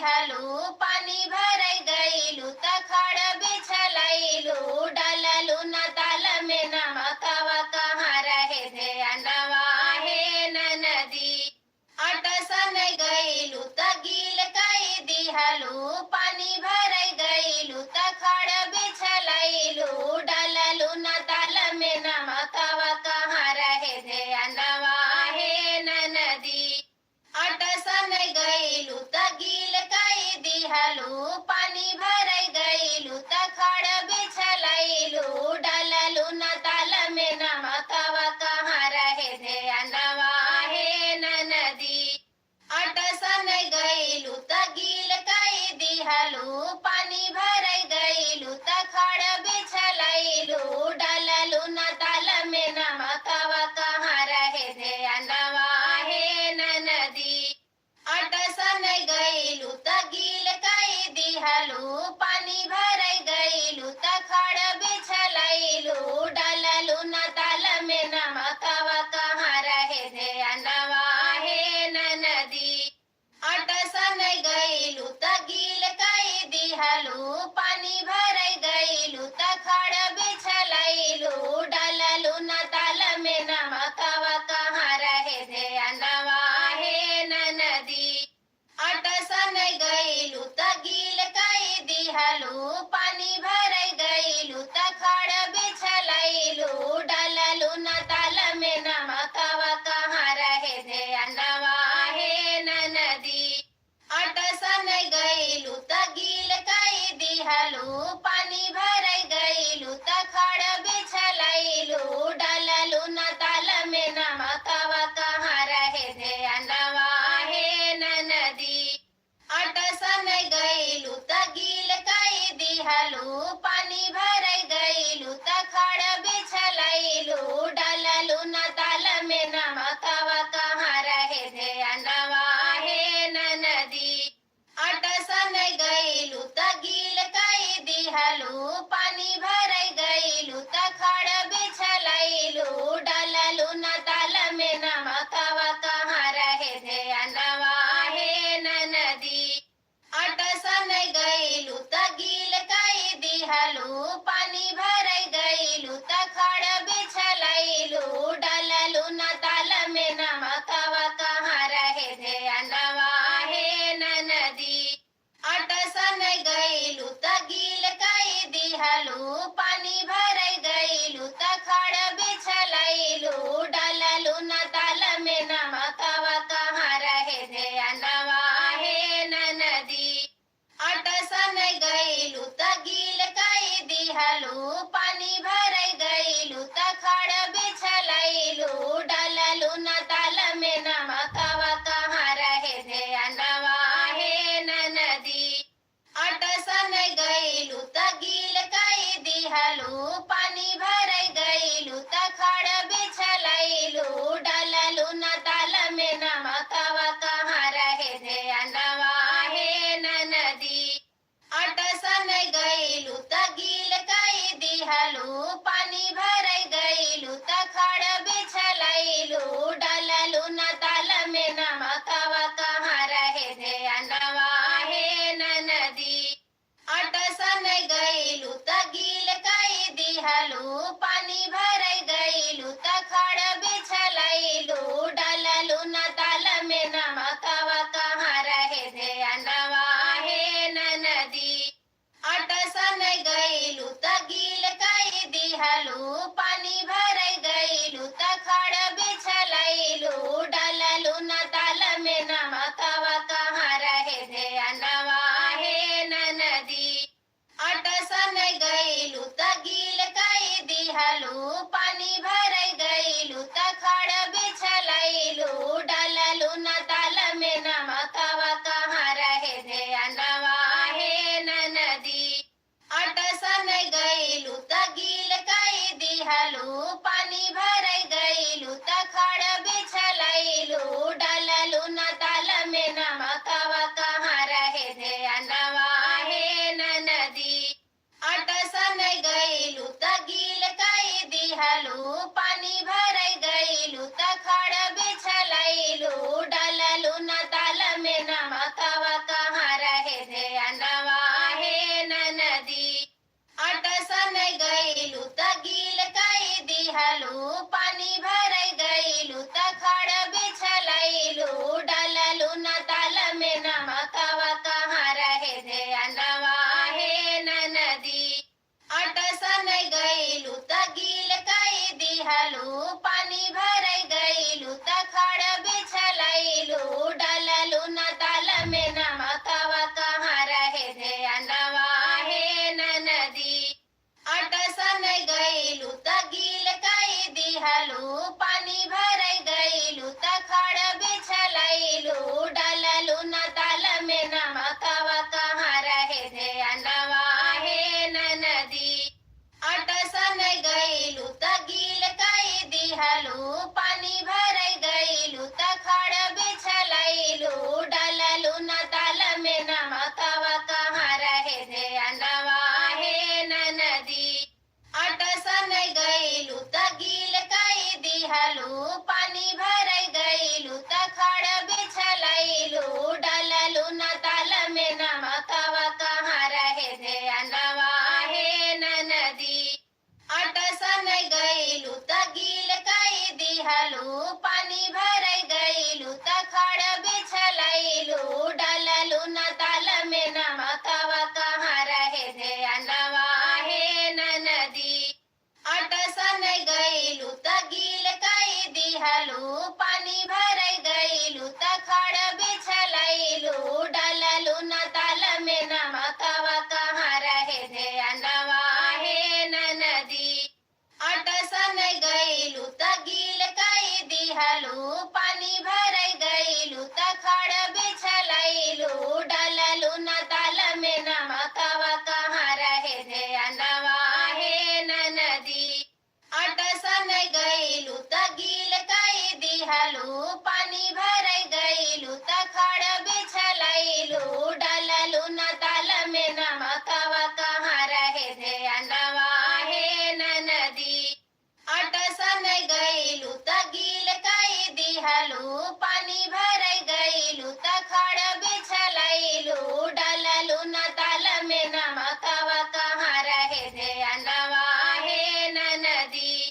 दिहलू पानी भराई गईलू त खड़ बिछलैलू डललू न ताल में नमकवा कहाँ रहे ध्यानवा हे ननदी अटसन गईलू त गील कई दिहलू पानी भराई गईलू त खड़ बिछलैलू डललू न ताल में नमकवा कहाँ रहे ध्यानवा हे ननदी अटसन गईलू त गील कई दिहलू पानी भराई गईलू त खड़ बिछलैलू डललू न ताल में नमकवा कहाँ रहे ध्यानवा हे ननदी अटसन गईलू त गील कई दिहलू पानी भराई गईलू त खड़ बिछलैलू डललू न ताल में नमकवा कहाँ रहे ध्यानवा हे ननदी अटसन गईलू त गील कई दिहलू पानी भराई गईलू त खड़ बिछलैलू डललू न ताल में नमकवा कहाँ रहे ध्यानवा हे ननदी अटसन गईलू त गील कई दिहलू पानी भराई गईलू त खड़ बिछलैलू डललू न ताल में नमकवा कहाँ रहे ध्यानवा हे ननदी अटसन गईलू त गील कई दिहलू पानी भराई गईलू त खड़ बिछलैलू डललू न ताल में नमकवा कहाँ रहे ध्यानवा हे ननदी अटसन गईलू त गील कई दिहलू पानी भराई गईलू त खड़ बिछलैलू डललू न ताल में नमकवा कहाँ रहे ध्यानवा हे ननदी अटसन गईलू त गील कई दिहलू पानी भराई गईलू त खड़ बिछलैलू डललू न ताल में नमकवा कहाँ रहे ध्यानवा हे ननदी अटसन गईलू त गील कई दिहलू पानी भराई गईलू त खड़ बिछलैलू डललू न ताल में नमकवा कहाँ रहे ध्यानवा हे ननदी अटसन गईलू त गील कई दिहलू पानी भराई गईलू त खड़ बिछलैलू डललू न ताल में नमकवा कहाँ रहे ध्यानवा हे ननदी अटसन गईलू त गील कई दिहलू पानी भराई गईलू त खड़ बिछलैलू डललू न ताल में नमकवा कहाँ रहे ध्यानवा हे ननदी अटसन गईलू त गील कई दिहलू पानी भराई गईलू त खड़ बिछलैलू डललू न ताल में नमकवा कहाँ रहे ध्यानवा हे ननदी अटसन गईलू त गील कई दिहलू पानी भराई गईलू त खड़ बिछलैलू डललू न ताल में नमकवा कहाँ रहे ध्यानवा हे ननदी अटसन गईलू त गील कई दिहलू पानी भराई गईलू त खड़ बिछलैलू डललू न ताल में नमकवा कहाँ रहे ध्यानवा हे ननदी अटसन गईलू त गील कई दिहलू पानी भराई गईलू त खड़ बिछलैलू डललू न ताल में नमकवा कहाँ रहे ध्यानवा हे ननदी अटसन गईलू त गील कई दिहलू पानी भराई गईलू त खड़ बिछलैलू डललू न ताल में नमकवा कहाँ रहे ध्यानवा हे ननदी अटसन गईलू त गील कई दिहलू दिहलू पानी भराई गईलू त खड़ बिछलैलू डललू न ताल में नमकवा कहाँ रहे ध्यानवा हे नदी अटसन गईलू त गील कई दिहलू पानी भराई गईलू त खड़ बिछलैलू डललू न ताल में नमकवा कहाँ रहे ध्यानवा हे नदी अटसन गईलू त गील कई दिहलू पानी भराई गईलू त खड़ बिछलैलू डललू न ताल में नमकवा कहाँ रहे ध्यानवा हे नदी अटसन गईलू त गील कई दिहलू पानी भराई गईलू त खड़ बिछलैलू डललू न ताल में नमकवा कहाँ रहे ध्यानवा हे नदी अटसन गईलू त गील कई दिहलू पानी भराई गईलू त खड़ बिछलैलू डललू न ताल में नमकवा कहाँ रहे ध्यानवा हे नदी अटसन गईलू त गील कई दिहलू पानी भराई गईलू त खड़ बिछलैलू डललू न ताल में नमकवा कहाँ रहे ध्यानवा हे नदी अटसन गईलू त गील कई दिहलू पानी भराई गईलू त खड़ बिछलैलू डललू न ताल में नमकवा कहाँ रहे ध्यानवा हे नदी अटसन गईलू त गील कई दिहलू पानी भराई गईलू त खड़ बिछलैलू डललू न ताल में नमकवा कहाँ रहे ध्यानवा हे नदी अटसन गईलू त गील कई दिहलू पानी भराई गईलू त खड़ बिछलैलू डललू न ताल में नमकवा कहाँ रहे ध्यानवा हे नदी अटसन गईलू त गील कई दिहलू पानी भराई गईलू त खड़ बिछलैलू डललू न ताल में नमकवा कहाँ रहे ध्यानवा हे नदी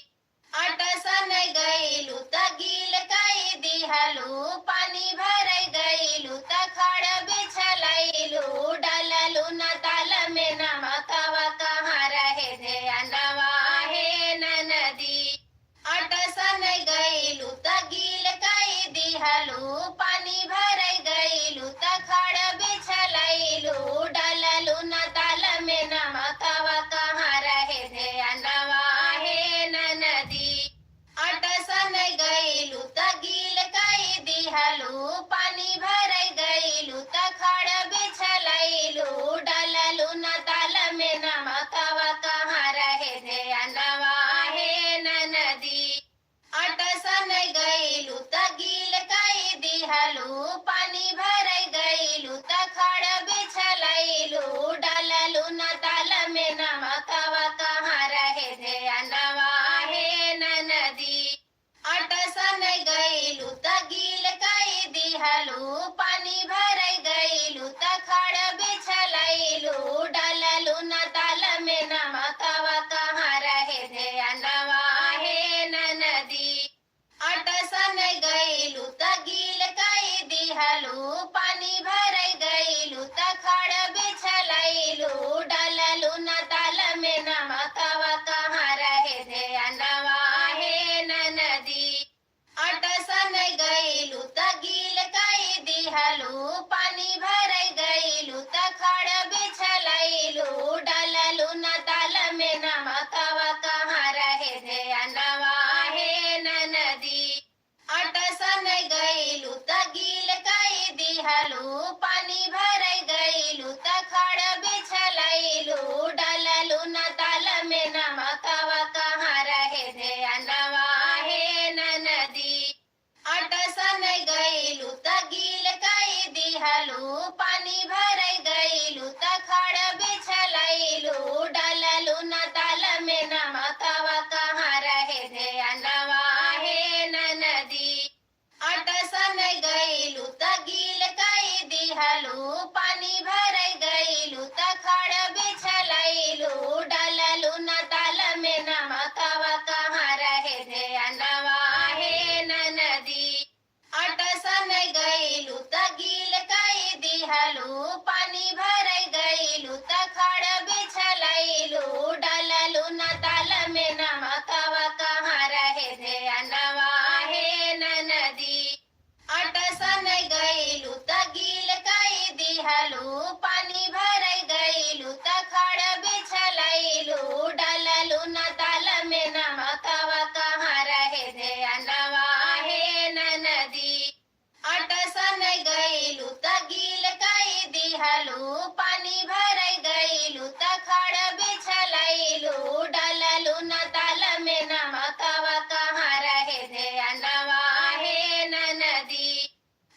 अटसन गईलू त गील कई दिहलू पानी भराई गईलू त खड़ बिछलैलू डललू न ताल में नमकवा कहाँ रहे ध्यानवा हे नदी अटसन गईलू त गील कई दिहलू पानी भराई गईलू त खड़ बिछलैलू डललू न ताल में नमकवा कहाँ रहे ध्यानवा हे नदी अटसन गईलू त गील कई दिहलू पानी भराई गईलू त खड़ बिछलैलू डललू न ताल में नमकवा कहाँ रहे ध्यानवा हे नदी अटसन गईलू त गील कई दिहलू पानी भराई गईलू त खड़ बिछलैलू डललू न ताल में नमकवा कहाँ रहे ध्यानवा हे नदी अटसन गईलू त गील कई दिहलू दिहलु पानी भरै गइलु त खड़ बिछलैलु डललु न ताल में नमकवा कहाँ रहे ध्यानवा हे ननदी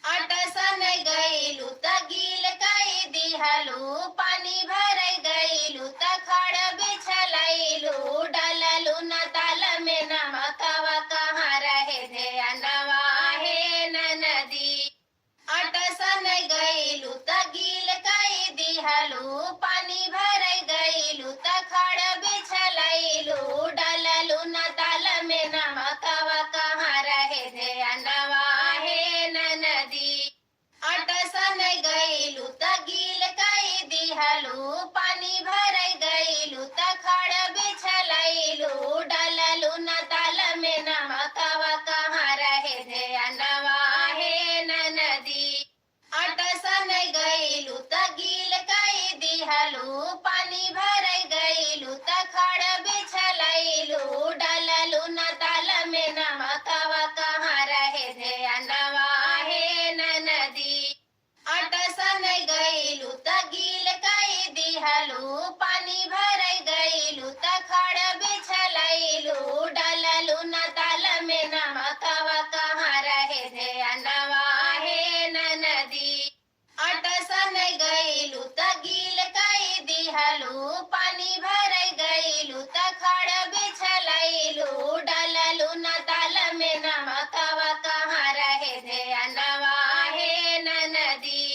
अटसन गइलु त गील कई दिहलु पानी भरै गइलु त खड़ बिछलैलु डललु न ताल में नमकवा कहाँ रहे ध्यानवा हे ननदी अटसन गइलु त गील कई दिहलु पानी भरै गइलु त खड़ बिछलैलु डललु न ताल में नमकवा कहाँ रहे ध्यानवा हे ननदी अटसन गइलु त गील कई दिहलु पानी भरै गइलु त खड़ बिछलैलु डललु न ताल में नमकवा कहाँ रहे ध्यानवा हे ननदी अटसन गइलु त गील कई दिहलु पानी भरै गइलु त खड़ बिछलैलु डललु न ताल में नमकवा कहाँ रहे ध्यानवा हे ननदी अटसन गइलु त गील कई दिहलु पानी भरै गइलु त खड़ बिछलैलु डललु न ताल में नमकवा कहाँ रहे ध्यानवा हे ननदी अटसन गइलु त गील कई दिहलु पानी भरै गइलु त खड़ बिछलैलु डललु न ताल में नमकवा कहाँ रहे ध्यानवा हे ननदी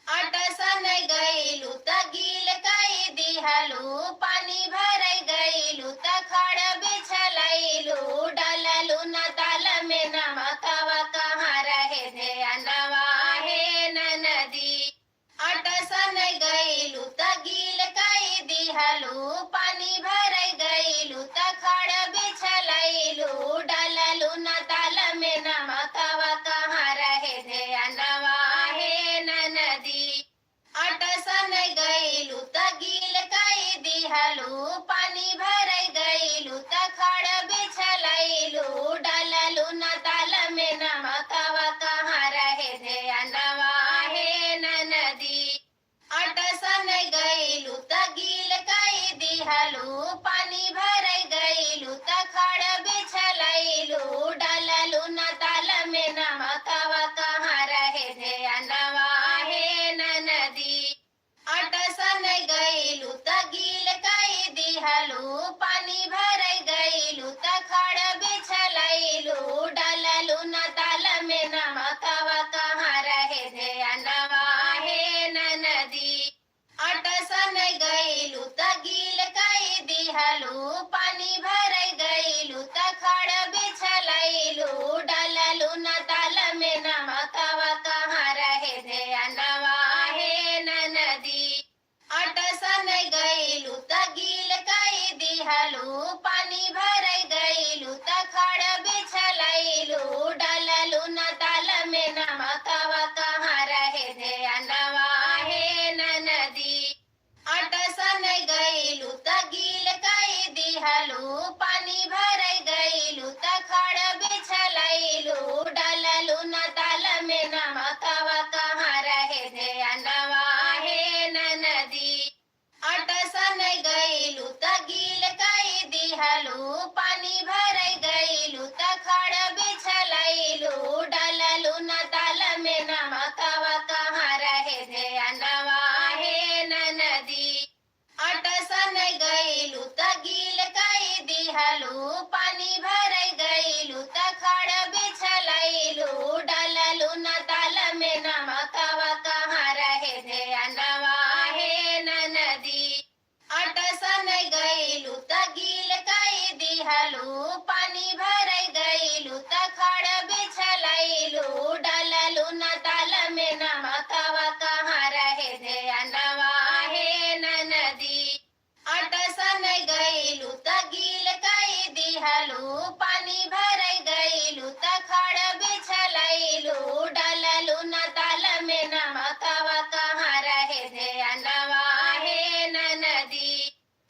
अटसन गइलु त गील कई दिहलु पानी भरै गइलु त खड़ बिछलैलु डललु न ताल में नमकवा कहाँ रहे ध्यानवा हे ननदी अटसन गइलु त गील कई दिहलु पानी भरै गइलु त खड़ बिछलैलु डललु न ताल में नमकवा कहाँ रहे ध्यानवा हे ननदी अटसन गइलु त गील कई दिहलु पानी भरै गइलु त खड़ बिछलैलु डललु न ताल में नमकवा कहाँ रहे ध्यानवा हे ननदी अटसन गइलु त गील कई दिहलु पानी भरै गइलु त खड़ बिछलैलु डललु न ताल में नमकवा कहाँ रहे ध्यानवा हे ननदी अटसन गइलु त गील कई दिहलु पानी भरै गइलु त खड़ बिछलैलु डललु न ताल में नमकवा कहाँ रहे ध्यानवा हे ननदी अटसन गइलु त गील कई दिहलु पानी भरै गइलु त खड़ बिछलैलु डललु न ताल में नमकवा कहाँ रहे ध्यानवा हे ननदी अटसन गइलु त गील कई दिहलु पानी भरै गइलु त खड़ बिछलैलु डललु न ताल में नमकवा कहाँ रहे ध्यानवा हे ननदी अटसन गइलु त गील कई दिहलु पानी भरै गइलु त खड़ बिछलैलु डललु न ताल में नमकवा कहाँ रहे ध्यानवा हे ननदी अटसन गइलु त गील कई दिहलु पानी भरै गइलु त खड़ बिछलैलु डललु न ताल में नमकवा कहाँ रहे ध्यानवा हे ननदी अटसन गइलु त गील कई दिहलु पानी भरै गइलु त खड़ बिछलैलु डललु न ताल में नमकवा कहाँ रहे ध्यानवा हे ननदी अटसन गइलु त गील कई दिहलु पानी भरै गइलु त खड़ बिछलैलु डललु न ताल में नमकवा कहाँ रहे ध्यानवा हे ननदी अटसन गइलु त गील कई दिहलु पानी भरै गइलु त खड़ बिछलैलु डललु न ताल में नमकवा कहाँ रहे ध्यानवा हे ननदी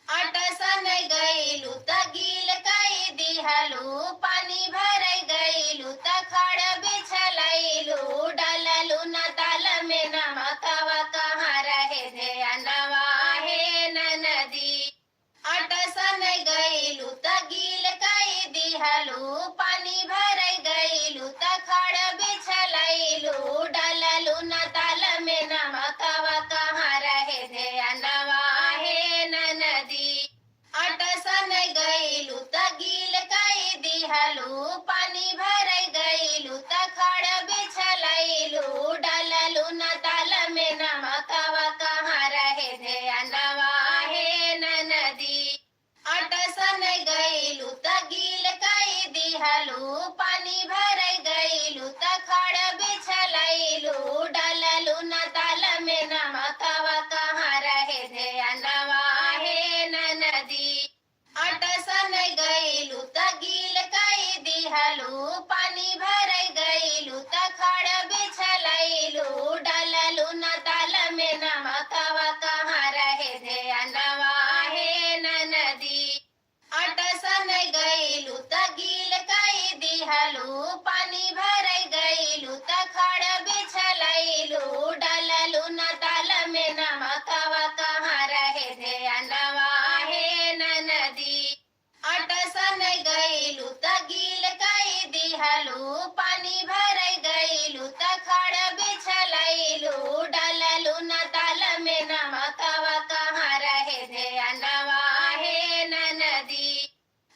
अटसन गइलु त गील कई दिहलु दिहलू पानी भराई गईलू तखड़ बिछलैलू डललू न ताल में नमकवा कहाँ रहे ध्यानवा हे नदी अटसन गईलू त गील कई दिहलू पानी भराई गईलू तखड़ बिछलैलू डललू न ताल में नमकवा कहाँ रहे ध्यानवा हे नदी अटसन गईलू त गील कई दिहलू पानी भराई गईलू तखड़ बिछलैलू डललू न ताल में नमकवा कहाँ रहे ध्यानवा हे नदी अटसन गईलू त गील कई दिहलू पानी भराई गईलू तखड़ बिछलैलू डललू न ताल में नमकवा कहाँ रहे ध्यानवा हे नदी अटसन गईलू त गील कई दिहलू पानी भराई गईलू तखड़ बिछलैलू डललू न ताल में नमकवा कहाँ रहे ध्यानवा हे नदी अटसन गईलू त गील कई दिहलू पानी भराई गईलू तखड़ बिछलैलू डललू न ताल में नमकवा कहाँ रहे ध्यानवा हे नदी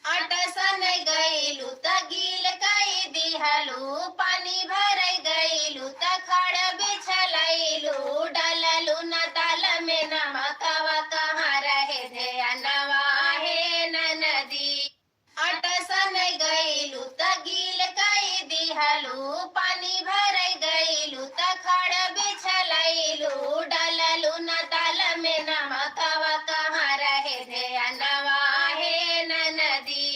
अटसन गईलू त गील कई दिहलू पानी भराई गईलू तखड़ बिछलैलू डललू न ताल में नमकवा कहाँ रहे ध्यानवा हे नदी अटसन गईलू त गील कई दिहलू पानी भराई गईलू तखड़ बिछलैलू डललू न ताल में नमकवा कहाँ रहे ध्यानवा हे नदी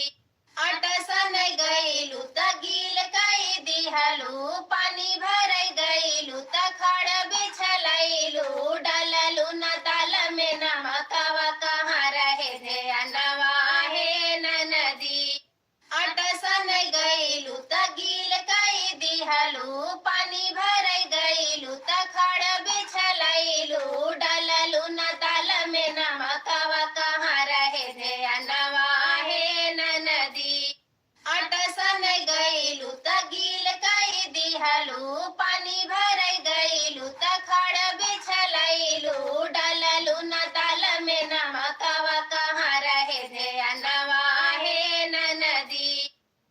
अटसन गईलू त गील कई दिहलू पानी भराई गईलू तखड़ बिछलैलू डललू न ताल में नमकवा कहाँ रहे ध्यानवा हे नदी अटसन गईलू त गील कई दिहलू पानी भराई गईलू तखड़ बिछलैलू डललू न ताल में नमकवा कहाँ रहे ध्यानवा हे नदी अटसन गईलू त गील कई दिहलू पानी भराई गईलू तखड़ बिछलैलू डललू न ताल में नमकवा कहाँ रहे ध्यानवा हे नदी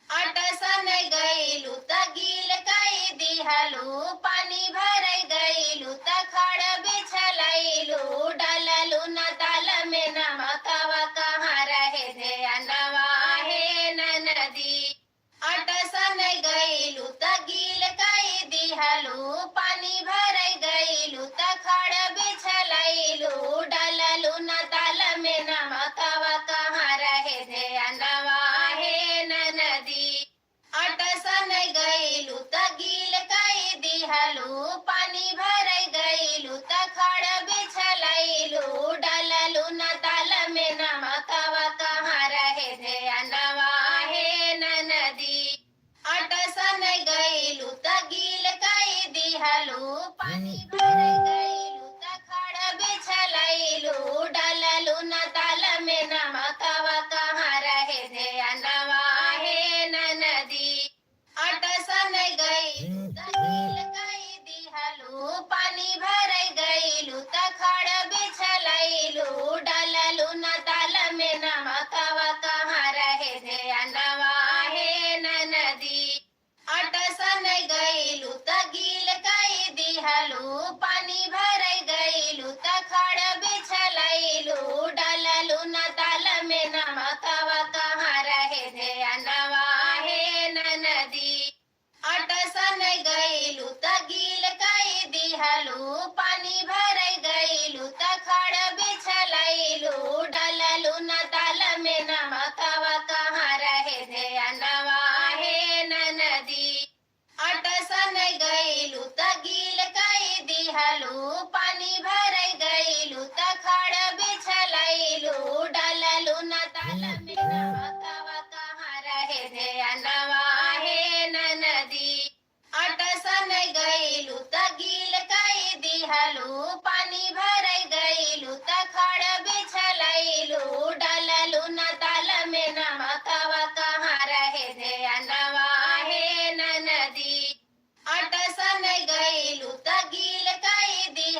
अटसन गईलू त गील कई दिहलू पानी भराई गईलू तखड़ बिछलैलू डललू न ताल में नमकवा कहाँ रहे ध्यानवा हे नदी अटसन गईलू त गील कई दिहलू पानी भराई गईलू तखड़ बिछलैलू डललू न ताल में नमकवा कहाँ रहे ध्यानवा हे नदी अटसन गईलू त गील कई दिहलू पानी भराई गईलू तखड़ बिछलैलू डललू न ताल में नमकवा कहाँ रहे ध्यानवा हे नदी अटसन गईलू त गील कई दिहलू पानी भराई गईलू तखड़ बिछलैलू डललू न ताल में नमकवा कहाँ रहे ध्यानवा हे नदी अटसन गईलू त गील कई दिहलू पानी भराई गईलू तखड़ बिछलैलू डललू न ताल में नमकवा कहाँ रहे ध्यानवा हे नदी अटसन गईलू त गील कई दिहलू पानी भराई गईलू तखड़ बिछलैलू डललू न ताल में नमकवा कहाँ रहे ध्यानवा हे नदी अटसन गईलू त गील कई दिहलू पानी भराई गईलू तखड़ बिछलैलू डललू न ताल में नमकवा कहाँ रहे ध्यानवा हे नदी अटसन गईलू त गील कई दिहलू पानी भराई गईलू तखड़ बिछलैलू डललू न ताल में नमकवा कहाँ रहे ध्यानवा हे नदी अटसन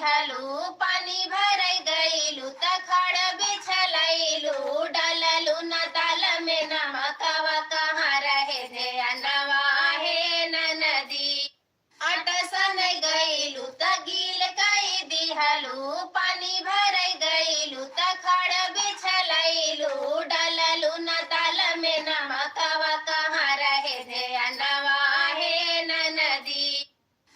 दिहलु पानी भरै गइलु त खड़ बिछलैलु डललु न ताल में नमकवा कहाँ रहे ध्यानवा हे ननदी अटसन गइलु त गील कई दिहलु पानी भरै गइलु त खड़ बिछलैलु डललु न ताल में नमकवा कहाँ रहे ध्यानवा हे ननदी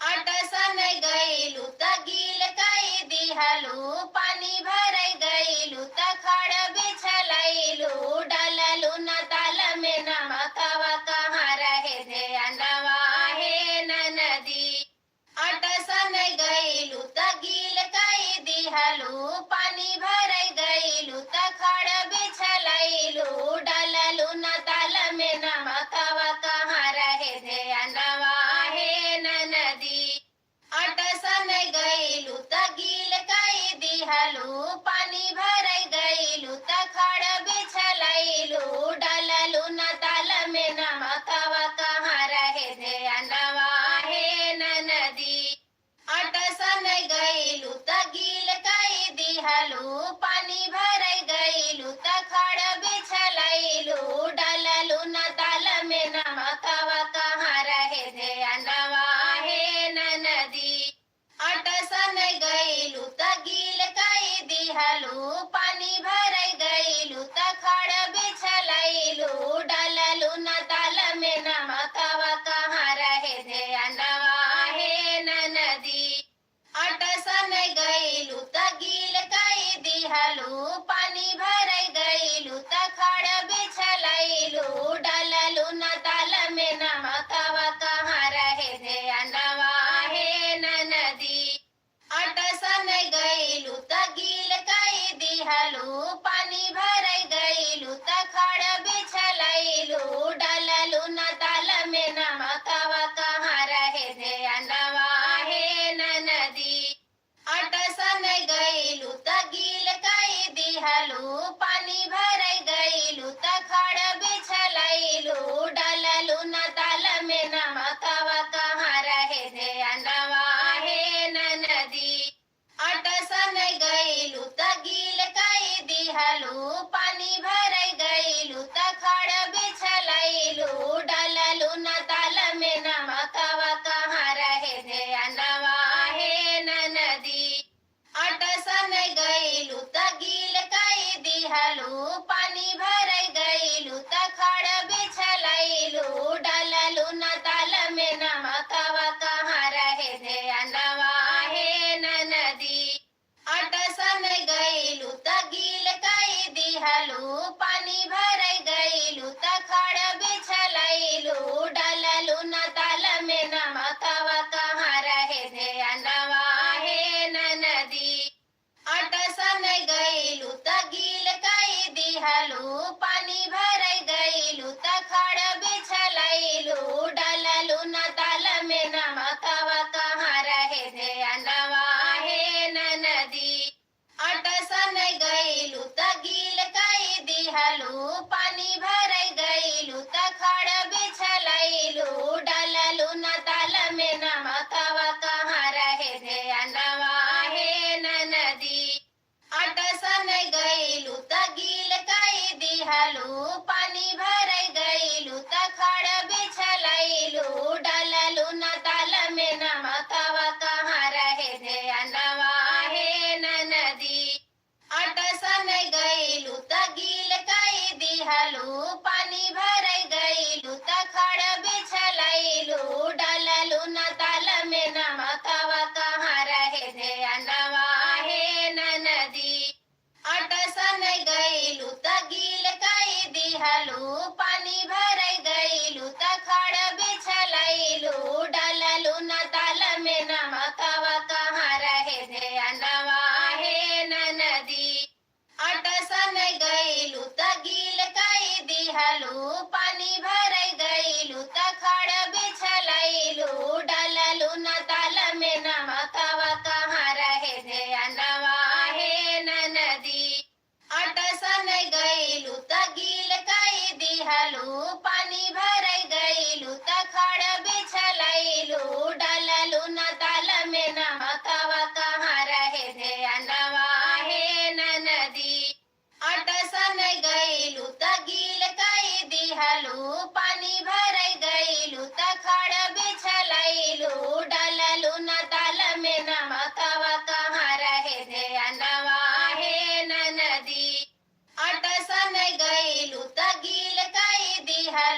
अटसन गइलु त गील कई दिहलु पानी भरै गइलु त खड़ बिछलैलु डललु न ताल में नमकवा कहाँ रहे ध्यानवा हे ननदी अटसन गइलु त गील कई दिहलु पानी भरै गइलु त खड़ बिछलैलु डललु न ताल में नमकवा कहाँ रहे ध्यानवा हे ननदी अटसन गइलु त गील कई दिहलु पानी भरै गइलु त खड़ बिछलैलु डललु न ताल में नमकवा कहाँ रहे ध्यानवा हे ननदी अटसन गइलु त गील कई दिहलु पानी भरै गइलु त खड़ बिछलैलु डललु न ताल में नमकवा कहाँ रहे ध्यानवा हे ननदी अटसन गइलु त गील कई दिहलु पानी भरै गइलु त खड़ बिछलैलु डललु न ताल में नमकवा कहाँ रहे ध्यानवा हे ननदी अटसन गइलु त गील कई दिहलु पानी भरै गइलु त खड़ बिछलैलु डललु न ताल में नमकवा कहाँ रहे ध्यानवा हे ननदी अटसन गइलु त गील कई दिहलु पानी भरै गइलु त खड़ बिछलैलु डललु न ताल में नमकवा कहाँ रहे ध्यानवा हे ननदी अटसन गइलु त गील कई दिहलु पानी भरै गइलु त खड़ बिछलैलु डललु न ताल में नमकवा कहाँ रहे ध्यानवा हे ननदी अटसन गइलु त गील कई दिहलु पानी भरै गइलु त खड़ बिछलैलु डललु न ताल में नमकवा कहाँ रहे ध्यानवा हे ननदी अटसन गइलु त गील कई दिहलु पानी भरै गइलु त खड़ बिछलैलु डललु न ताल में नमकवा कहाँ रहे ध्यानवा हे ननदी अटसन गइलु त गील कई दिहलु पानी भरै गइलु त खड़ बिछलैलु डललु न ताल में नमकवा कहाँ रहे ध्यानवा हे ननदी अटसन गइलु त गील कई दिहलु पानी भरै गइलु त खड़ बिछलैलु डललु न ताल में नमकवा कहाँ रहे ध्यानवा हे ननदी अटसन गइलु त गील कई दिहलु पानी भरै गइलु त खड़ बिछलैलु डललु न ताल में नमकवा कहाँ रहे ध्यानवा हे ननदी अटसन गइलु त गील कई दिहलु पानी भरै गइलु त खड़ बिछलैलु डललु न ताल में नमकवा कहाँ रहे ध्यानवा हे ननदी अटसन गइलु त गील कई दिहलु पानी भरै गइलु त खड़ बिछलैलु डललु न ताल में नमकवा कहाँ रहे ध्यानवा हे ननदी अटसन गइलु त गील कई दिहलु पानी भरै गइलु त खड़ बिछलैलु डललु न ताल में नमकवा कहाँ रहे ध्यानवा हे ननदी अटसन गइलु त गील कई दिहलु पानी भरै गइलु त खड़ बिछलैलु डललु न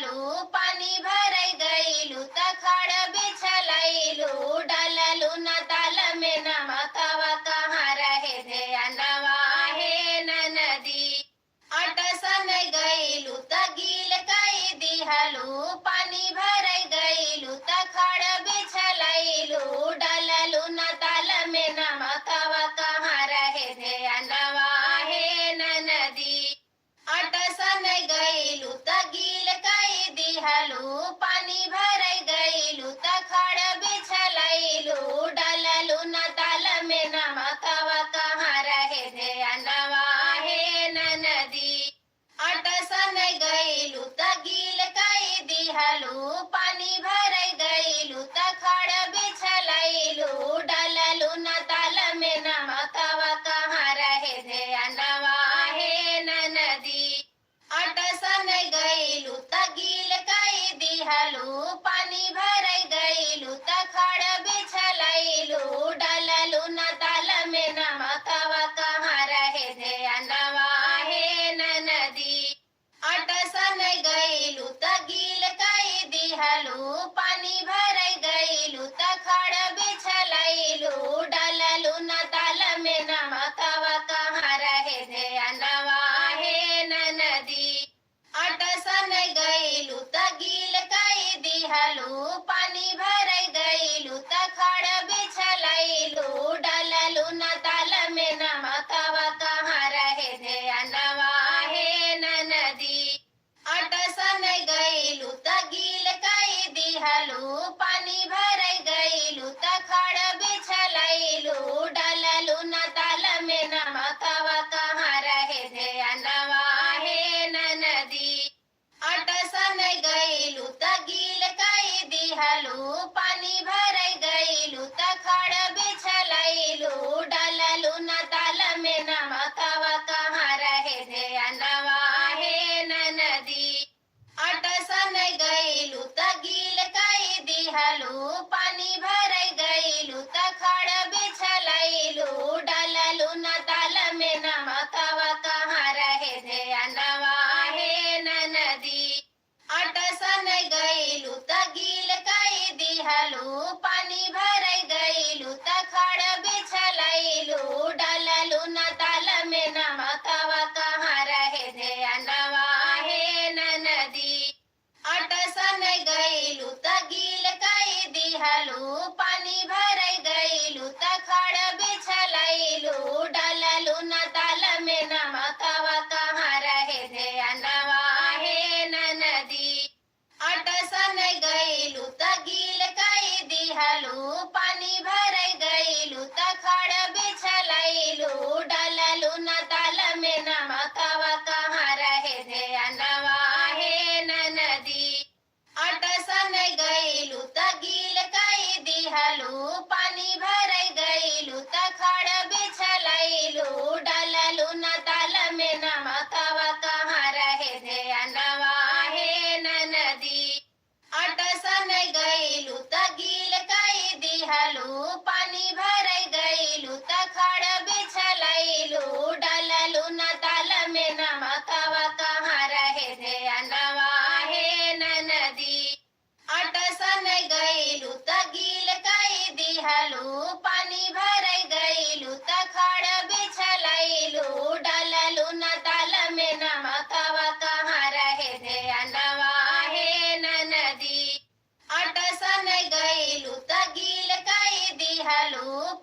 दिहलू पानी भरई गईलू त खड़ बिछलैलू डललू न ताल में नमकवा कहाँ रहे ध्यानवा हे नदी अटसन गईलू त गील कई दिहलू पानी भरई गईलू त खड़ बिछलैलू डललू न ताल में नमकवा कहाँ रहे ध्यानवा हे नदी अटसन गईलू त गील कई दिहलू पानी भरई गईलू त खड़ बिछलैलू डललू न ताल में नमकवा कहाँ रहे ध्यानवा हे नदी अटसन गईलू त गील कई दिहलू पानी भरई गईलू त खड़ बिछलैलू डललू न ताल में नमकवा कहाँ रहे ध्यानवा हे नदी अटसन गईलू त गील कई दिहलू पानी भरई गईलू त खड़ बिछलैलू डललू न ताल में नमकवा कहाँ रहे ध्यानवा हे नदी अटसन गईलू त गील कई दिहलू पानी भरई गईलू त खड़ बिछलैलू डललू न ताल में नमकवा कहाँ रहे ध्यानवा हे नदी अटसन गईलू त गील कई दिहलू पानी भरई गईलू त खड़ बिछलैलू डललू न ताल में नमकवा कहाँ रहे ध्यानवा हे नदी अटसन गईलू त गील कई दिहलू पानी भरई गईलू त खड़ बिछलैलू डललू न ताल में नमकवा कहाँ रहे ध्यानवा हे नदी अटसन गईलू त गील कई दिहलू पानी भरई गईलू त खड़ बिछलैलू डललू न ताल में नमकवा कहाँ रहे ध्यानवा हे नदी अटसन गईलू त गील कई दिहलू पानी भरई गईलू त खड़ बिछलैलू डललू न ताल में नमकवा कहाँ रहे ध्यानवा हे नदी अटसन गईलू त गील कई दिहलू पानी भरई गईलू त खड़ बिछलैलू डललू न ताल में नमकवा कहाँ रहे ध्यानवा हे नदी अटसन गईलू त गील कई दिहलू पानी भरई गईलू त खड़ बिछलैलू डललू न ताल में नमकवा कहाँ रहे ध्यानवा हे नदी अटसन गईलू त गील कई दिहलू पानी भरई गईलू त खड़ बिछलैलू डललू न ताल में नमकवा कहाँ रहे ध्यानवा हे नदी अटसन गईलू त गील कई दिहलू पानी भरई गईलू त खड़ बिछलैलू डललू न ताल में नमकवा कहाँ रहे ध्यानवा हे नदी अटसन गईलू त गील कई दिहलू पानी भरई गईलू त खड़ बिछलैलू डललू न ताल में नमकवा कहाँ रहे ध्यानवा हे नदी अटसन गईलू त गील कई दिहलू पानी भरई गईलू त खड़ बिछलैलू डललू न ताल में नमकवा कहाँ रहे ध्यानवा हे नदी अटसन गईलू त गील कई दिहलू